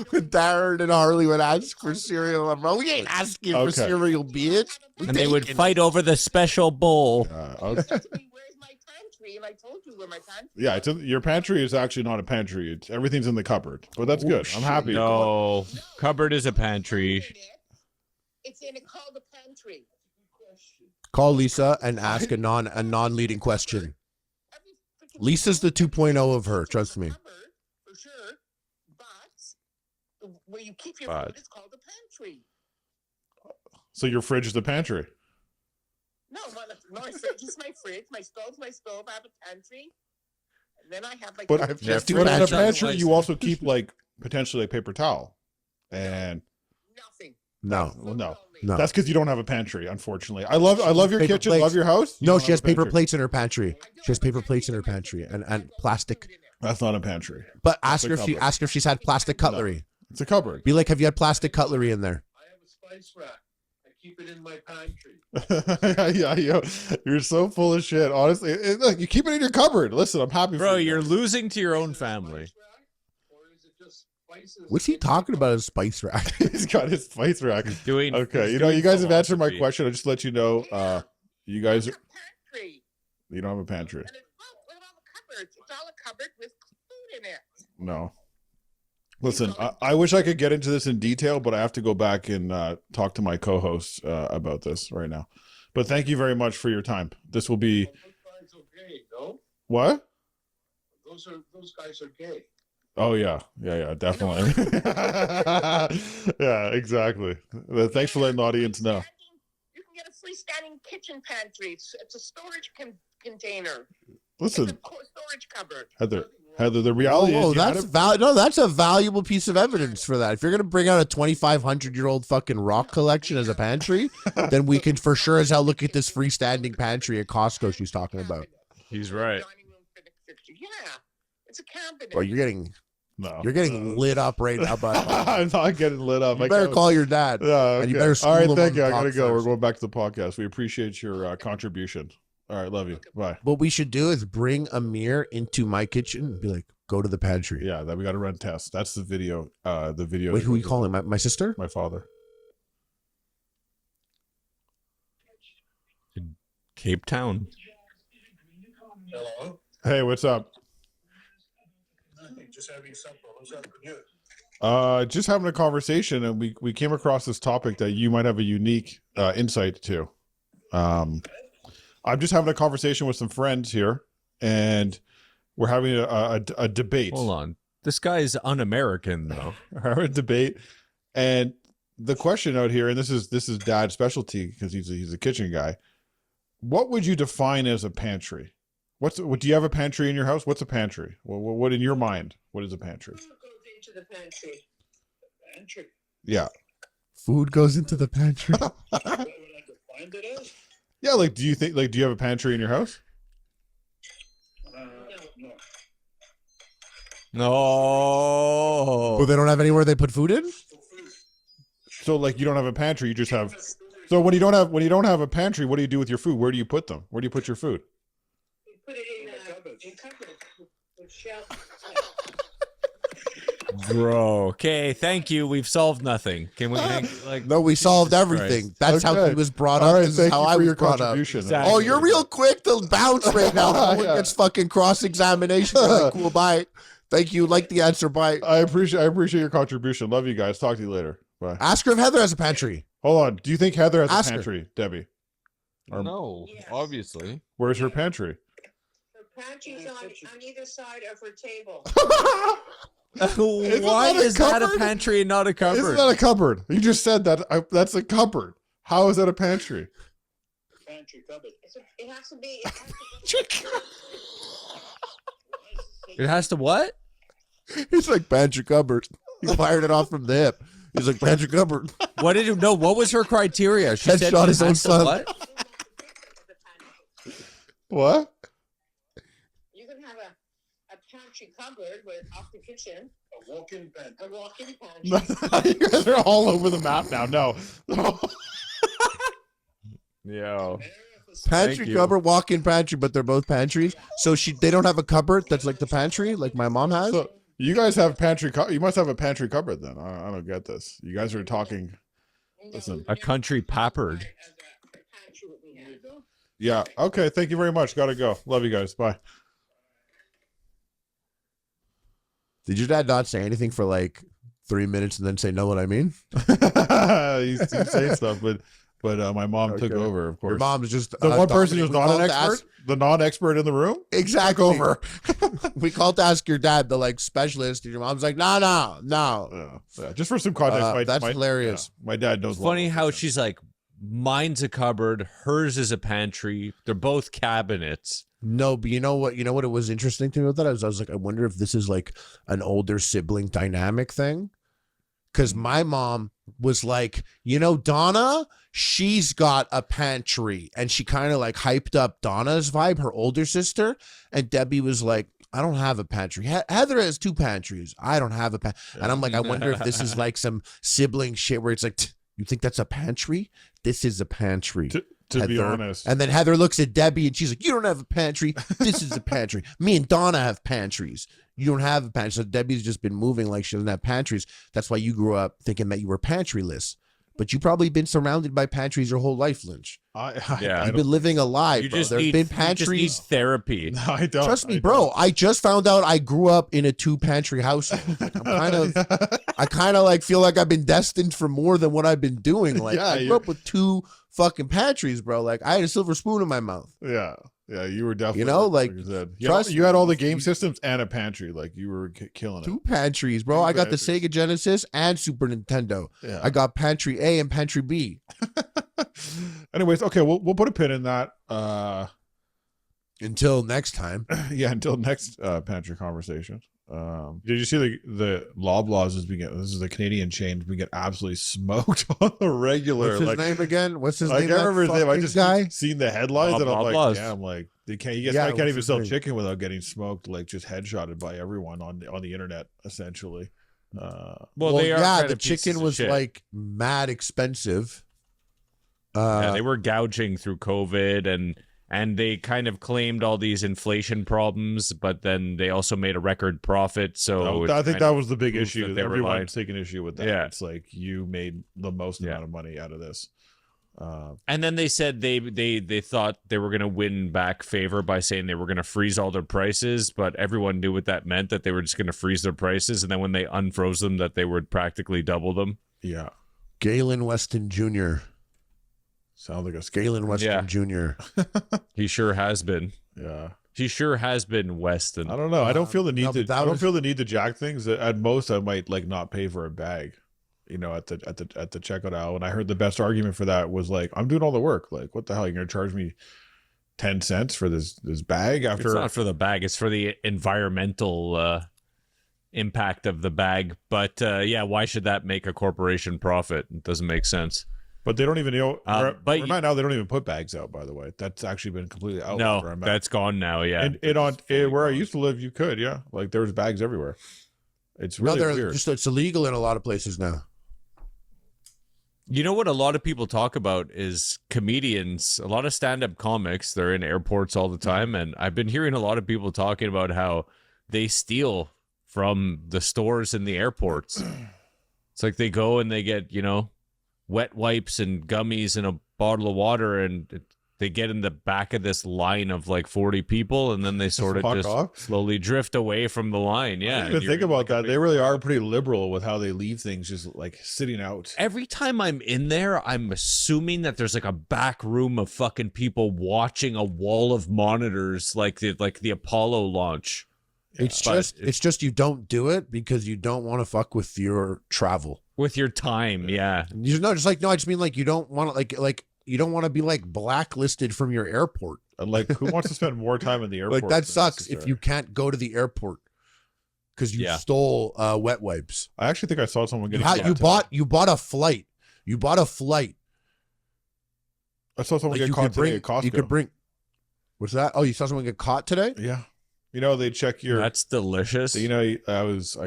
When Darren and Harley would ask for cereal, I'm like, we ain't asking for Okay. cereal, bitch. And they would fight over the special bowl. okay. said to me, "Where's my pantry?" And I told you where my pantry. Yeah, it's your pantry is actually not a pantry. It's everything's in the cupboard. But that's good. I'm happy. No, cupboard is a pantry. It's in it called a pantry. Call Lisa and ask a non-leading question. Every freaking Lisa's the 2.0 of her, trust me. cupboard, for sure, but where you keep your But. food is called a pantry. So your fridge is the pantry. No, my fridge is my fridge. My stove's my stove. I have a pantry, and then I have like. But, I've but just in a pantries. pantry, you also keep like potentially a paper towel. And nothing. No, well, no. no. That's because you don't have a pantry, unfortunately. I love your Paper kitchen, plates. love your house. You No, don't she have has a paper pantry. plates in her pantry. She has paper plates in her pantry and plastic. That's not a pantry. But ask a her if cupboard. ask her if she's had plastic cutlery. It's a cupboard. Be like, have you had plastic cutlery in there? I have a spice rack. I keep it in my pantry. Yeah, you're so full of shit. Honestly, look, you keep it in your cupboard. Listen, I'm happy Bro, for you. you're losing to your own family. Spice rack? Or is it just spices? What's he talking about? His spice rack. He's got his spice rack. Doing Okay, he's you know, doing you guys have answered my philosophy. question. I'll just let you know, you guys, It's a pantry, you don't have a pantry. and it's look at all the cupboards. It's all a cupboard with food in it. No. Listen, I wish I could get into this in detail, but I have to go back and talk to my co-hosts about this right now. But thank you very much for your time. This will be Those guys are gay, no? what? Those guys are gay. Oh yeah, definitely. Yeah, exactly. Thanks for letting the audience know. You can get a freestanding kitchen pantry. It's a storage container. Listen, It's a storage cupboard. Heather, the reality Oh, is, you had that's a- no, that's a valuable piece of evidence for that. If you're gonna bring out a 2,500-year-old fucking rock collection as a pantry, then we can for sure as hell look at this freestanding pantry at Costco she's talking about. He's right. Dining room fixture. Yeah, it's a cabinet. Bro, you're getting no. lit up right now, bud. I'm not getting lit up. You I better can't- call your dad. Yeah, And you okay. better All school right, him thank on you. the I gotta talk go. We're first. going back to the podcast. We appreciate your contribution. All right, love you. Bye. What we should do is bring Amir into my kitchen and be like, go to the pantry. Yeah, that we got to run tests. That's the video. The video. Wait, who are you calling? My sister? My father. Cape Town. Hello? Hey, what's up? Nothing, just having supper. What's up with you? Just having a conversation, and we came across this topic that you might have a unique insight to. I'm just having a conversation with some friends here, and we're having a debate. Hold on. This guy is un-American, though. We're having a debate, and the question out here, and this is Dad's specialty because he's a kitchen guy. What would you define as a pantry? What do you have a pantry in your house? What's a pantry? What in your mind? What is a pantry? Food goes into the pantry. Pantry. Yeah. Food goes into the pantry. What would I define it as? Yeah, like do you have a pantry in your house? No. No. Well, they don't have anywhere they put food in? So like you don't have a pantry, you just have. So when you don't have a pantry, what do you do with your food? Where do you put them? Where do you put your food? We put it in cupboards. With shelves. Bro. Okay, thank you. We've solved nothing. Can we like No, we solved Jesus everything. Christ. That's how Okay. he was brought All up. right, This is thank how you I for was your brought up. contribution. Exactly. Oh, you're real quick to bounce right now. No one Yeah. gets fucking cross-examination. You're like, cool, bye. Thank you. Like the answer, bye. I appreciate your contribution. Love you guys. Talk to you later. Bye. Ask her if Heather has a pantry. Hold on. Do you think Heather has Ask a her. pantry, Debbie? No, Yes. obviously. Where's her pantry? The pantry's on either side of her table. Why that a is that a cupboard? pantry and not a cupboard? Isn't that a cupboard? You just said that. That's a cupboard. How is that a pantry? Pantry cupboard. It has to be. It has to what? He's like, pantry cupboard. He fired it off from the hip. He's like, pantry cupboard. What did you know? What was her criteria? She said Headshot she his own has to son. what? What? You can have a pantry cupboard with off the kitchen, A walk-in pantry. a walk-in pantry. You guys are all over the map now. No. Yo. Pantry you. cupboard, walk-in pantry, but they're both pantries. So they don't have a cupboard that's like the pantry, like my mom has. So you guys have pantry. You must have a pantry cupboard then. I don't get this. You guys are talking. Listen. A country pappered. Pantry what we have. Yeah. Okay. Thank you very much. Gotta go. Love you guys. Bye. Did your dad not say anything for like 3 minutes and then say, know what I mean? he's saying stuff, but my mom took Okay. over. Of course. Your mom's just The one person who's we not called an to expert, ask- the non-expert in the room. Exactly. Over. We called to ask your dad, the like specialist, and your mom's like, no. Yeah. Just for some context, That's hilarious. yeah, my dad knows. Funny how she's. she's like, mine's a cupboard, hers is a pantry. They're both cabinets. No, but you know what? You know what? It was interesting to me with that. I was like, I wonder if this is like an older sibling dynamic thing. Because my mom was like, Donna, she's got a pantry, and she kind of like hyped up Donna's vibe, her older sister, and Debbie was like, I don't have a pantry. Heather has 2 pantries. I don't have a pantry. And I'm like, I wonder if this is like some sibling shit where it's like, you think that's a pantry? This is a pantry. To be Heather. honest, And then Heather looks at Debbie and she's like, you don't have a pantry. This is a pantry. Me and Donna have pantries. You don't have a pantry. So Debbie's just been moving like she doesn't have pantries. That's why you grew up thinking that you were pantryless. But you've probably been surrounded by pantries your whole life, Lynch. Yeah. You've been living a lie, You bro. just There's need, been you just pantries. need therapy. No, I don't. Trust me, I bro. don't. I just found out I grew up in a 2-pantry household. I kind of like feel like I've been destined for more than what I've been doing. Like Yeah, I you- grew up with 2 fucking pantries, bro. Like I had a silver spoon in my mouth. Yeah, you were definitely. like, you said. trust you had all the me. game systems and a pantry. Like you were killing it. 2 pantries, bro. Two I got the pantries. Sega Genesis and Super Nintendo. Yeah. I got Pantry A and Pantry B. Anyways, okay, we'll put a pin in that. Until next time. Yeah, until next pantry conversation. Did you see the Loblaws this is a Canadian chain, we get absolutely smoked on the regular. What's his like, name again? What's his I name? can't that remember his name. I fucking just guy. seen the headlines and I'm like, Loblaws. damn, like you guys Yeah, can't what's even his sell name? chicken without getting smoked, like just headshotted by everyone on the internet, essentially. Well, they are yeah, kind the of pieces chicken of was shit. like mad expensive. Yeah, they were gouging through COVID and they kind of claimed all these inflation problems, but then they also made a record profit. So I it's think kind that of was the big proof issue. that they were lying. Everyone's taking issue with that. Yeah. It's like you made the most amount of money out of this. And then they said they thought they were going to win back favor by saying they were going to freeze all their prices, but everyone knew what that meant, that they were just going to freeze their prices, and then when they unfroze them, that they would practically double them. Yeah. Galen Weston Jr. Sounds like a Galen Weston Jr. He sure has been. Yeah. He sure has been Weston. I don't know. I don't feel the need no, to. but that I don't was- feel the need to jack things. At most, I might like not pay for a bag. You know, at the checkout aisle. And I heard the best argument for that was like, I'm doing all the work. Like, what the hell? You're gonna charge me 10 cents for this bag after? It's not for the bag. It's for the environmental impact of the bag. But yeah, why should that make a corporation profit? It doesn't make sense. But they don't even but right now they don't even put bags out. By the way, that's actually been completely out. No, where I'm at. that's gone now. Yeah, and where I used to live, you could, yeah, like there was bags everywhere. It's really weird. It's illegal in a lot of places now. You know what a lot of people talk about is comedians, a lot of stand-up comics, they're in airports all the time, and I've been hearing a lot of people talking about how they steal from the stores in the airports. It's like they go and they get, wet wipes and gummies and a bottle of water, and they get in the back of this line of like 40 people, and then they sort of just off. slowly drift away from the line. Yeah. I didn't even think about that. They really are pretty liberal with how they leave things just like sitting out. Every time I'm in there, I'm assuming that there's like a back room of fucking people watching a wall of monitors like the Apollo launch. It's just you don't do it because you don't want to fuck with your travel. With your time, yeah. I just mean like you don't want to like you don't want to be like blacklisted from your airport. And like, who wants to spend more time in the airport? Like that sucks if you can't go to the airport because you stole wet wipes. I actually think I saw someone getting. You bought a flight. You bought a flight. I saw someone get caught today at Costco. You could bring. What's that? Oh, you saw someone get caught today? Yeah. They check your. That's delicious. I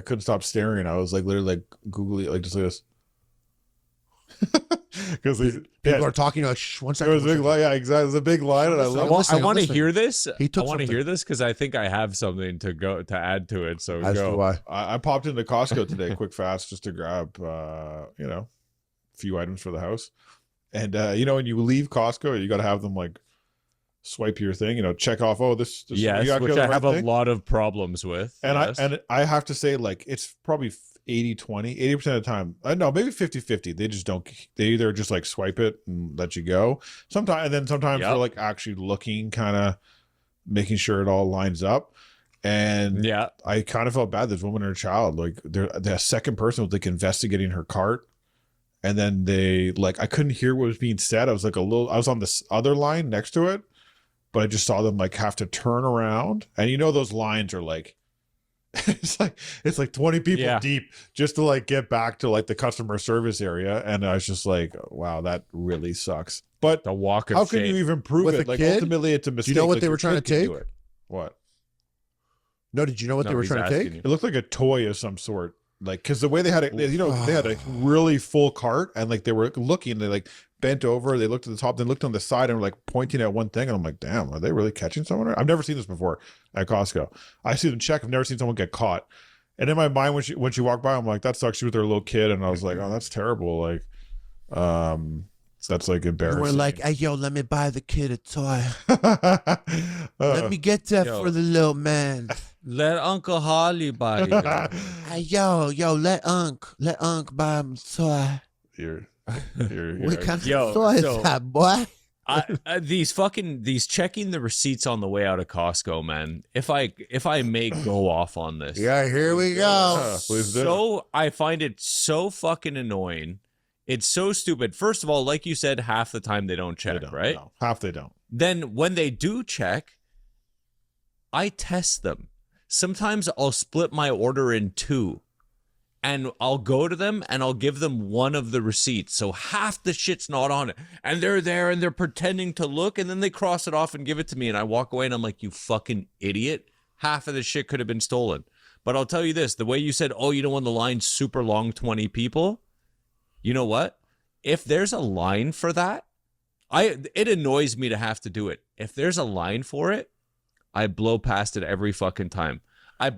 couldn't stop staring. I was like literally like googly, like just like this. Because people are talking about. One second. It was a big line. Yeah, exactly. It was a big line, and I want to hear this. I want to hear this because I think I have something to add to it. So as do I. I popped into Costco today, quick fast, just to grab a few items for the house. And when you leave Costco, you got to have them like swipe your thing, check off. Oh, this yes, which I have a lot of problems with. And I have to say, like, it's probably 80-20, 80% of the time. No, maybe 50-50. They just don't. They either just like swipe it and let you go. Sometimes they're like actually looking, kind of making sure it all lines up. And yeah, I kind of felt bad. This woman and her child, like, the second person was like investigating her cart. And then I couldn't hear what was being said. I was on this other line next to it. But I just saw them like have to turn around, and those lines are like, it's like 20 people deep just to like get back to like the customer service area, and I was just like, wow, that really sucks. But the walk of how shame. can you even prove With it? a Like kid? ultimately, it's a mistake. Do you know what Like, they were trying to take? What? No, did you know what they were trying to take? It looked like a toy of some sort. Like, because the way they had it, they had a really full cart, and like they were looking, they like bent over, they looked at the top, then looked on the side, and were like pointing at one thing, and I'm like, damn, are they really catching someone? I've never seen this before at Costco. I see them check. I've never seen someone get caught. And in my mind, when she walked by, I'm like, that sucks. She was with her little kid, and I was like, oh, that's terrible. Like, that's like embarrassing. We're like, hey, yo, let me buy the kid a toy. Let me get that for the little man. Let Uncle Harley buy it. Hey, yo, let Unc buy him a toy. What kind of toy is that, boy? these checking the receipts on the way out of Costco, man. If I may go off on this, yeah, here we go. Please do. So I find it so fucking annoying. It's so stupid. First of all, like you said, half the time they don't check, right? No, half they don't. Then when they do check, I test them. Sometimes I'll split my order in two, and I'll go to them and I'll give them one of the receipts. So half the shit's not on it. And they're there and they're pretending to look, and then they cross it off and give it to me. And I walk away and I'm like, you fucking idiot. Half of the shit could have been stolen. But I'll tell you this, the way you said, oh, you don't want the line super long, 20 people. You know what? If there's a line for that, it annoys me to have to do it. If there's a line for it, I blow past it every fucking time. I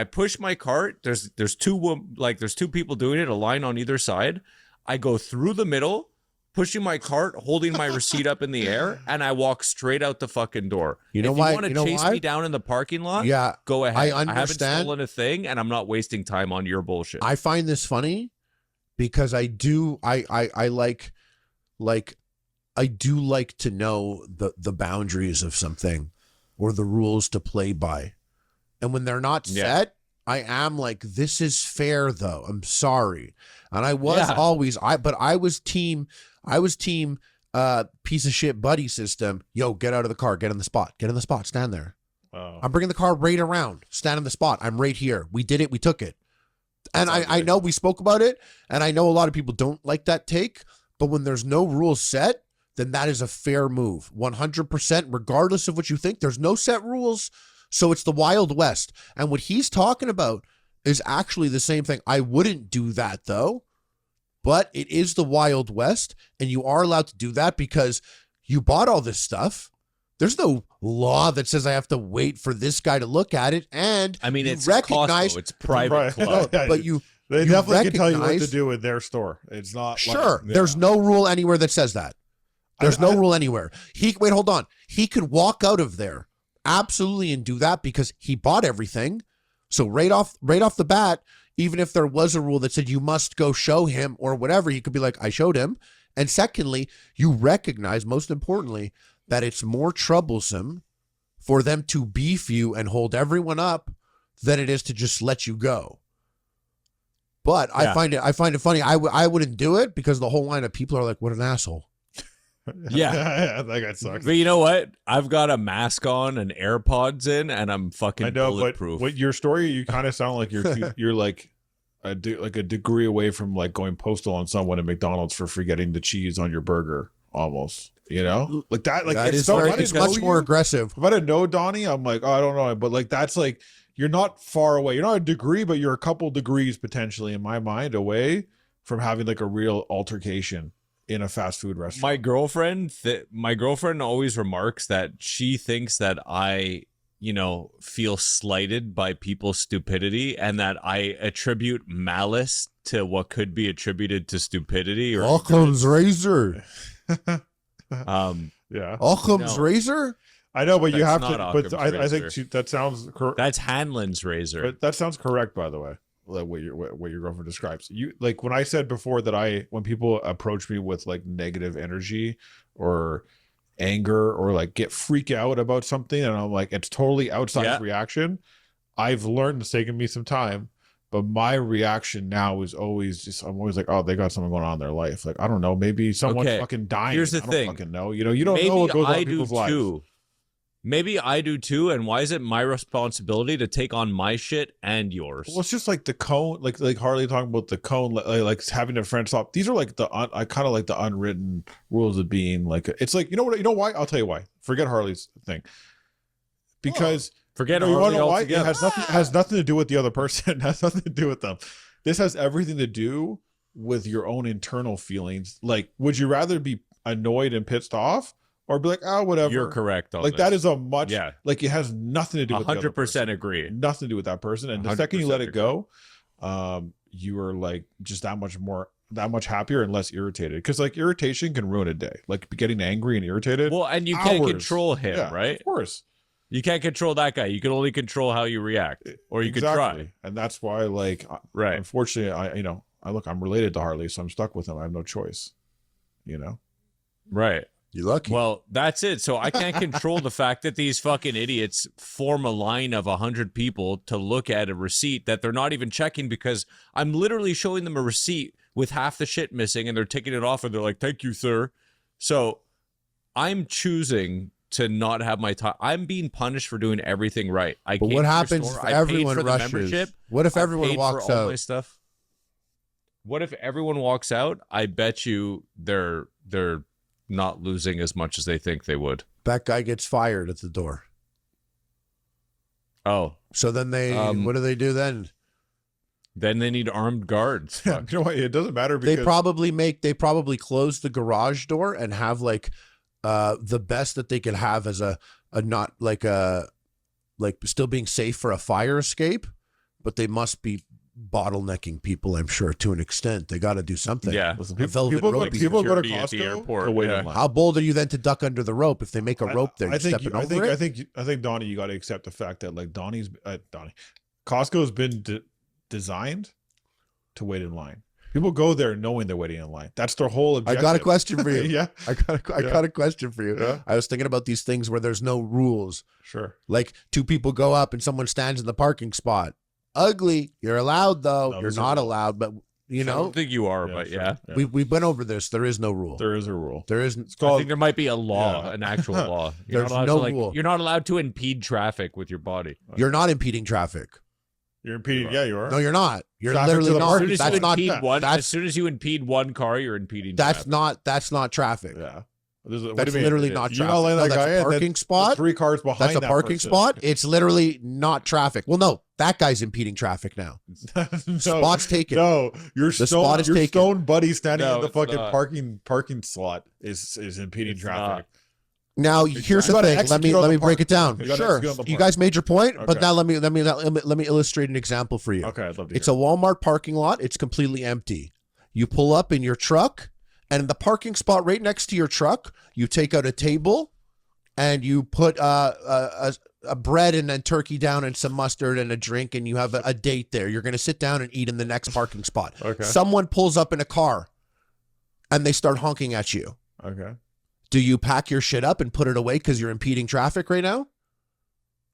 push my cart. There's two people doing it, a line on either side. I go through the middle, pushing my cart, holding my receipt up in the air, and I walk straight out the fucking door. You know if why? you want to chase me down in the parking lot? Yeah, go ahead. I I haven't understand. stolen a thing, and I'm not wasting time on your bullshit. I find this funny because I like I do like to know the boundaries of something or the rules to play by. And when they're not set, I am like, this is fair though. I'm sorry. And I was always, I was team piece of shit buddy system. Yo, get out of the car, get in the spot, stand there. I'm bringing the car right around, stand in the spot. I'm right here. We did it. We took it. And I know we spoke about it, and I know a lot of people don't like that take, but when there's no rules set, then that is a fair move. 100%, regardless of what you think, there's no set rules. So it's the Wild West. And what he's talking about is actually the same thing. I wouldn't do that though, but it is the Wild West, and you are allowed to do that because you bought all this stuff. There's no law that says I have to wait for this guy to look at it. And I mean, it's recognize Costco, it's private club. but they you definitely can tell you what to recognize- do in their store. It's not Sure. like, There's no rule anywhere that says that. There's no rule anywhere. Wait, hold on. He could walk out of there absolutely and do that because he bought everything. So right off the bat, even if there was a rule that said you must go show him or whatever, he could be like, I showed him. And secondly, you recognize, most importantly, that it's more troublesome for them to beef you and hold everyone up than it is to just let you go. But I find it funny. I wouldn't do it because the whole line of people are like, what an asshole. Yeah. That guy sucks. But you know what? I've got a mask on and AirPods in, and I'm fucking I know, bulletproof. but what your story, you kind of sound like you're like a degree away from like going postal on someone at McDonald's for forgetting the cheese on your burger, almost. You know, like that. Like That it's is so. very, If I it's didn't much know more you- aggressive. If I didn't know Donnie, I'm like, oh, I don't know, but like that's like you're not far away. You're not a degree, but you're a couple degrees potentially in my mind away from having like a real altercation in a fast food restaurant. My girlfriend always remarks that she thinks that I, feel slighted by people's stupidity and that I attribute malice to what could be attributed to stupidity or Occam's razor. Yeah, Occam's No. razor. I know, but you That's have not to. But Occam's I think razor. that sounds correct. that's Hanlon's razor. But that sounds correct, by the way. Like what your girlfriend describes. You like when I said before that when people approach me with like negative energy or anger or like get freak out about something, and I'm like, it's totally outside reaction. I've learned it's taken me some time, but my reaction now is always I'm always like, oh, they got something going on in their life. Like I don't know, maybe someone's Okay, fucking dying. here's the I don't thing. fucking know. You don't Maybe know what goes on I in do people's lives. too. Maybe I do too. And why is it my responsibility to take on my shit and yours? Well, it's just like the cone, like Harley talking about the cone, like having a friend stop. These are like I kind of like the unwritten rules of being like. It's like you know why? I'll tell you why. Forget Harley's thing, because Forget you wanna Harley know why? altogether. It has nothing to do with the other person. It has nothing to do with them. This has everything to do with your own internal feelings. Like, would you rather be annoyed and pissed off? Or be like, oh, whatever. You're correct. On Like this. that is a much like it has nothing to do with the other 100% person. agree. Nothing to do with that person. And the second you let it agree. go, you are like just that much happier and less irritated. Because like irritation can ruin a day. Like getting angry and irritated. Well, and you can't hours. control him, Yeah, right? Of course. You can't control that guy. You can only control how you react, or you could try. And that's why, like, Right. unfortunately, I'm related to Harley, so I'm stuck with him. I have no choice. Right. You lucky. Well, that's it. So I can't control the fact that these fucking idiots form a line of 100 people to look at a receipt that they're not even checking because I'm literally showing them a receipt with half the shit missing and they're taking it off and they're like, thank you, sir. So I'm choosing to not have my time. I'm being punished for doing everything right. But came what to your happens store, if I paid everyone for the rushes? membership, What if I everyone paid walks for all out? my stuff. What if everyone walks out? I bet you they're not losing as much as they think they would. That guy gets fired at the door. Oh, So then what do they do then? then they need armed guards. Yeah, Fuck. you know what? It doesn't matter because They probably close the garage door and have like the best that they could have as a not like still being safe for a fire escape, but they must be bottlenecking people, I'm sure, to an extent. They got to do something. Yeah. listen, A velvet people rope go to security at the Costco airport, to wait yeah. in line. How bold are you then to duck under the rope if they make a rope there? I think Stepping over I it? think Donnie, you got to accept the fact that like Costco's been designed to wait in line. People go there knowing they're waiting in line. That's their whole I objective. got a question for you. Yeah. I got a question for you. Yeah. I was thinking about these things where there's no rules. Sure. Like two people go up and someone stands in the parking spot. Ugly. You're allowed though. No, You're there's not no- allowed, but you I know, don't think you are, but sure. yeah. we've been over this. There is no rule. There is a rule. There isn't. It's I called think there might be a law, Yeah. an actual law. You're There's not allowed no to, like, rule. You're not allowed to impede traffic with your body. You're not impeding traffic. You're impeding. Yeah, you are. No, you're not. You're Traffic literally to the not. parking As That's soon not. as you impede one, that's- as soon as you impede one car, you're impeding. traffic. That's not traffic. Yeah. What do That's you mean? literally You're not not traffic. letting No, that that's guy a in, parking then spot. 3 cars behind. That's a that parking person. spot. It's literally not traffic. Well, no, that guy's impeding traffic now. No, Spot's taken. No, your The stone, spot is your taken. stone buddy standing No, in the it's fucking not. parking slot is impeding It's traffic. Now, here's You the gotta thing. Let execute on me the break park. it down. You gotta Sure, execute on the you park. guys made your point, but Okay. now let me illustrate an example for you. Okay, I'd love to. It's a Walmart parking lot. It's completely empty. You pull up in your truck, and in the parking spot right next to your truck, you take out a table, and you put a bread and then turkey down and some mustard and a drink, and you have a date there. You're going to sit down and eat in the next parking spot. Okay. Someone pulls up in a car, and they start honking at you. Okay. Do you pack your shit up and put it away because you're impeding traffic right now?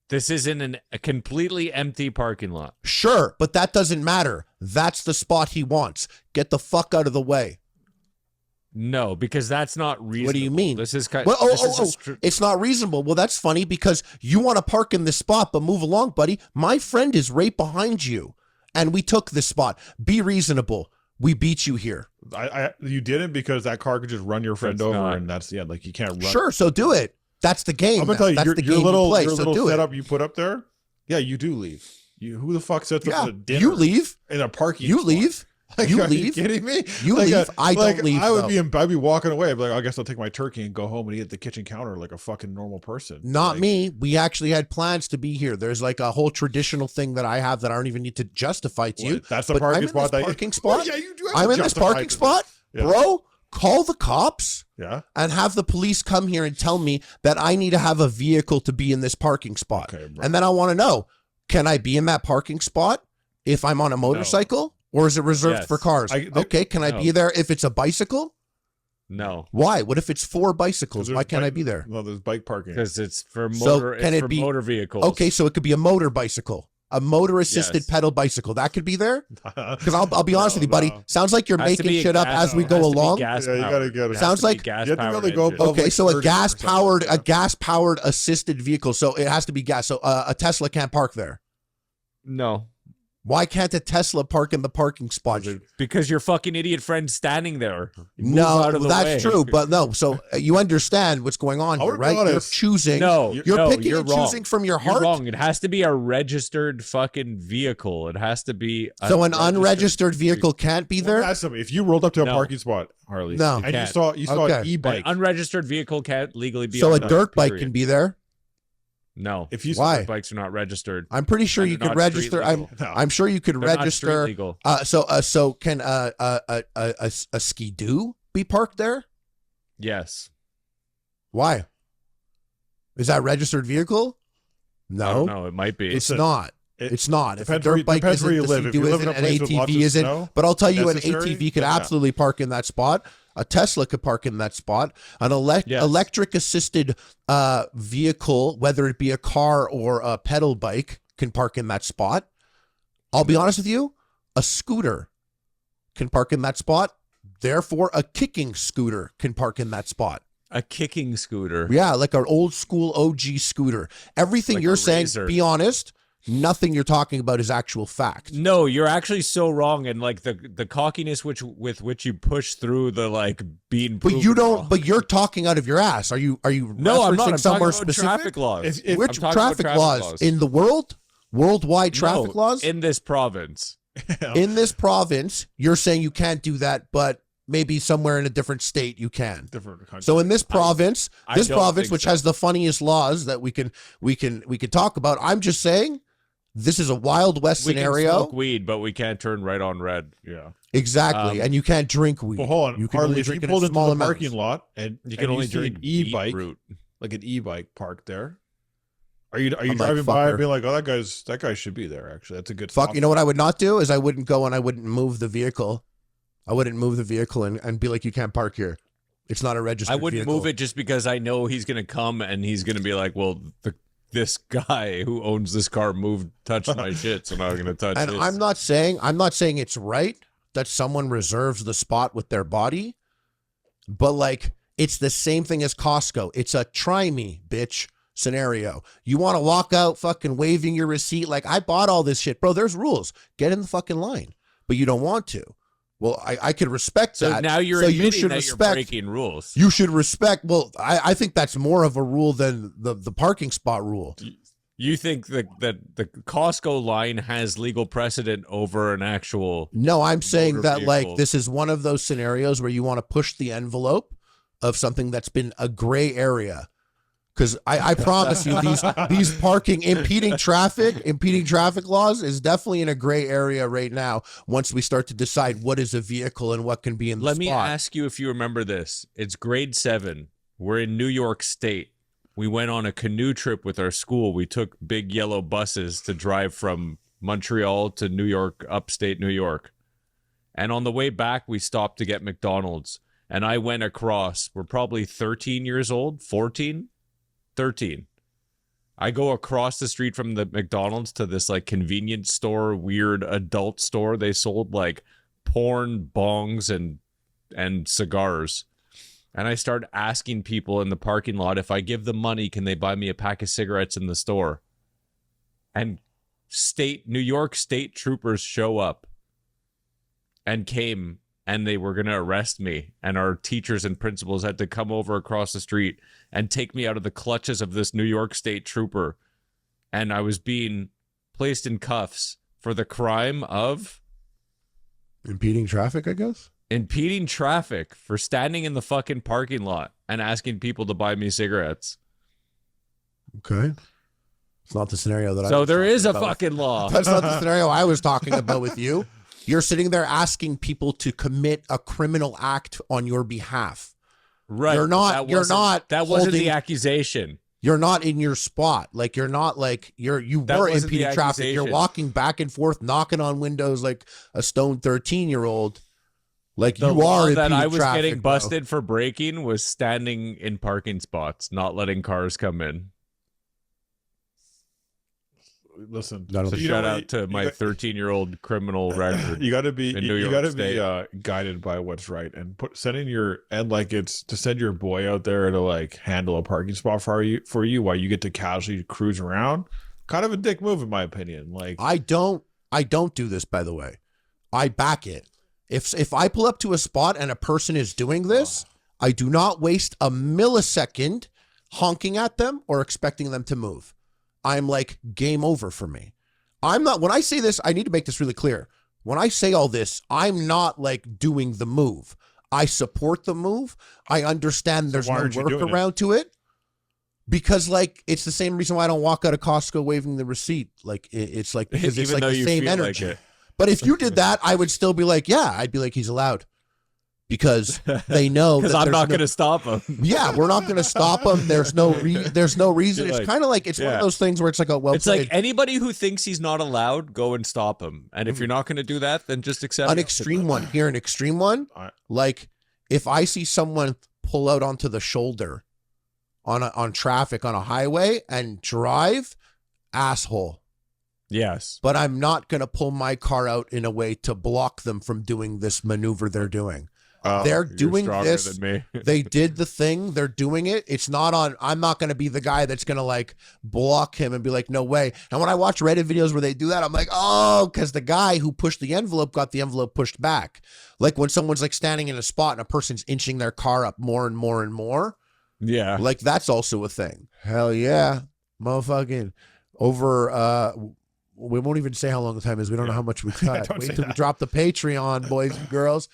This is in a completely empty parking lot. Sure, but that doesn't matter. That's the spot he wants. Get the fuck out of the way. No, because that's not reasonable. What do you mean? This is kind. Well, this is a it's not reasonable. Well, that's funny because you want to park in this spot, but move along, buddy. My friend is right behind you, and we took this spot. Be reasonable. We beat you here. You didn't because that car could just run your friend That's over, not- and that's the end. Like you can't run. Sure, so do it. That's the game. I'm gonna tell you, That's your, the your game little you play. your So little do it. setup you put up there. Yeah, you do leave. Who the fuck sets up Yeah, a dinner? you leave. in a parking. You spot? leave. Like, You are leave. You kidding me? You Like, leave. I don't leave, I would though. I'd be walking away. I'd be like, I guess I'll take my turkey and go home and eat at the kitchen counter like a fucking normal person. Not Like, me. We actually had plans to be here. There's like a whole traditional thing that I have that I don't even need to justify to you. What? That's the But parking I'm in spot. this That parking Well, spot. yeah, you do. Have I'm to in this justify parking it to spot, Yeah. bro. Call the cops Yeah. and have the police come here and tell me that I need to have a vehicle to be in this parking spot. Okay, bro. And then I want to know, can I be in that parking spot if I'm on a motorcycle? Or is it reserved Yes. for cars? Okay, can I No. be there if it's a bicycle? no, Why? What if it's 4 bicycles? There's Why can't I bike- be there? No, there's bike parking. because it's for So motor. can it's it for be- motor vehicles? Okay, so it could be a motor bicycle, a motor assisted Yes. pedal bicycle. That could be there? Because I'll be honest with you, buddy. No. Sounds like you're Has to making be a shit up gas- as we it go has to be along. gas Yeah, you powered. gotta get it. It has Sounds to be like- gas You have to powered really go engine. above- Okay, like so a 30 gas or something, powered yeah. a gas powered assisted vehicle. So it has to be gas. So a Tesla can't park there. No, Why can't a Tesla park in the parking spot? because your fucking idiot friend's standing there. Move No, out of the that's way. true, but no. So you understand what's going on I here, would be right? You're honest. choosing. No, you're no, picking you're and wrong. choosing from your You're heart. wrong. It has to be a registered fucking vehicle. It has to be. So an unregistered vehicle can't be Let me there. ask something. If you rolled up to a No. parking spot, Harley, No. and you can't. saw an Okay. e-bike, An unregistered vehicle can't legally be. So on a the dirt bike period. can be there. No, if you Why? bikes are not registered. I'm pretty sure And you they're could not street register. legal. No. I'm sure you could They're not street register. legal. So can a ski-doo be parked there? Yes. Why? Is that a registered vehicle? No, No, it might be. it's Listen, not. it It's not. If a depends where dirt you- bike depends where isn't, you the live. If Sea-Doo you live in isn't, a an place with lots ATV of isn't. snow, But I'll tell you, an necessary, ATV could then yeah. absolutely park in that spot. A Tesla could park in that spot. An Yes. electric assisted vehicle, whether it be a car or a pedal bike, can park in that spot. I'll be honest with you, a scooter can park in that spot. Therefore, a kicking scooter can park in that spot. A kicking scooter. Yeah, like an old school OG scooter. Everything Like you're a saying, razor. be honest, nothing you're talking about is actual fact. No, you're actually so wrong, and like the cockiness with which you push through the like being. But you proven don't. wrong. But you're talking out of your ass. Are you? No, I'm not. referencing I'm somewhere talking about specific? traffic laws. If- Which I'm talking traffic, about laws in the world? Worldwide traffic No, laws in this province. in this province? You're saying you can't do that, but maybe somewhere in a different state you can. different country. So in this province, I this don't province, think which so. has the funniest laws that we can talk about, I'm just saying, this is a Wild West We can scenario. smoke weed, but we can't turn right on red. yeah. Exactly, and you can't drink weed. Well, hold on. You can Harley, only if you drink it in pulled into small the amounts. parking lot and You can only see drink an e-bike, root. like an e-bike parked there. Are you I'm like, driving by fucker. and being like, oh, that guy should be there? Actually, that's a good. Fuck, stop you know what I would not do is I wouldn't go and I wouldn't move the vehicle. I wouldn't move the vehicle and be like, you can't park here. It's not a registered I wouldn't vehicle. move it just because I know he's going to come and he's going to be like, well, this guy who owns this car touched my shit, so now I'm going to touch And this. I'm not saying it's right that someone reserves the spot with their body, but like, it's the same thing as Costco. It's a try me, bitch scenario. You want to walk out fucking waving your receipt like, I bought all this shit. Bro, there's rules. Get in the fucking line. But you don't want to. Well, I could respect so that. now you're so admitting you should that respect, you're breaking rules. You should respect. Well, I think that's more of a rule than the parking spot rule. You think that the Costco line has legal precedent over an actual... No, I'm saying motor that vehicle? like this is one of those scenarios where you want to push the envelope of something that's been a gray area. Because I promise you, these parking impeding traffic laws is definitely in a gray area right now. Once we start to decide what is a vehicle and what can be in the Let spot. me ask you if you remember this. It's grade 7. We're in New York State. We went on a canoe trip with our school. We took big yellow buses to drive from Montreal to New York, upstate New York. And on the way back, we stopped to get McDonald's. And I went across. We're probably 13 years old, 14. 13. I go across the street from the McDonald's to this like convenience store, weird adult store. They sold like porn, bongs, and cigars. And I start asking people in the parking lot, if I give them money, can they buy me a pack of cigarettes in the store? And New York State troopers show up and came, and they were going to arrest me. And our teachers and principals had to come over across the street and take me out of the clutches of this New York State trooper. And I was being placed in cuffs for the crime of... Impeding traffic, I guess? Impeding traffic for standing in the fucking parking lot and asking people to buy me cigarettes. Okay. It's not the scenario that I So was there talking is a about. fucking law. That's not the scenario I was talking about with you. You're sitting there asking people to commit a criminal act on your behalf. Right. You're not. That wasn't the holding- accusation. You're not in your spot. Like you're not like you That were wasn't the impeding traffic. You're accusation. walking back and forth, knocking on windows like a stone 13-year-old. Like The you law are that impeding I was traffic, getting bro. busted for braking was standing in parking spots, not letting cars come in. Listen, I don't So think- shout out to my 13-year-old criminal record. You got to be in New you York got to State. be guided by what's right, and it's to send your boy out there to like handle a parking spot for you while you get to casually cruise around. Kind of a dick move, in my opinion. Like I don't do this, by the way. I back it. If I pull up to a spot and a person is doing this, I do not waste a millisecond honking at them or expecting them to move. I'm like, game over for me. I'm not, when I say this, I need to make this really clear. When I say all this, I'm not like doing the move. I support the move. I understand there's why no aren't you doing it? workaround to it. Because like, it's the same reason why I don't walk out of Costco waving the receipt. Like it's like, because it's Even like though the you same feel like energy. it. But if you did that, I would still be like, yeah, I'd be like, he's allowed. Because they know Because that I'm there's not no- going to stop him. Yeah, we're not going to stop him. There's no reason. You're It's like, kind of like, it's one yeah. of those things where it's like, It's like anybody who thinks he's not allowed, go and stop him. And if you're not going to do that, then just accept an it. extreme one. Here, an extreme one. Like if I see someone pull out onto the shoulder on traffic on a highway and drive, asshole. Yes. But I'm not going to pull my car out in a way to block them from doing this maneuver they're doing. They're You're doing stronger this. than me. They did the thing. They're doing it. It's not on. I'm not going to be the guy that's going to like block him and be like, no way. And when I watch Reddit videos where they do that, I'm like, oh, because the guy who pushed the envelope got the envelope pushed back. Like when someone's like standing in a spot and a person's inching their car up more and more and more. Yeah. Like that's also a thing. Hell yeah. Motherfucking over. We won't even say how long the time is. We don't know how much we cut. Don't Wait say till we that. drop the Patreon, boys and girls.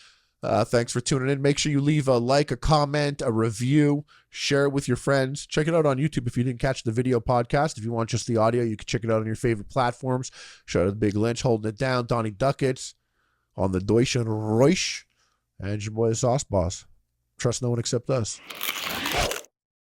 Thanks for tuning in. Make sure you leave a like, a comment, a review, share it with your friends. Check it out on YouTube if you didn't catch the video podcast. If you want just the audio, you can check it out on your favorite platforms. Shout out to Big Lynch holding it down. Donnie Duckets on the Deutsch and Reusch. And your boy, the Sauce Boss. Trust no one except us.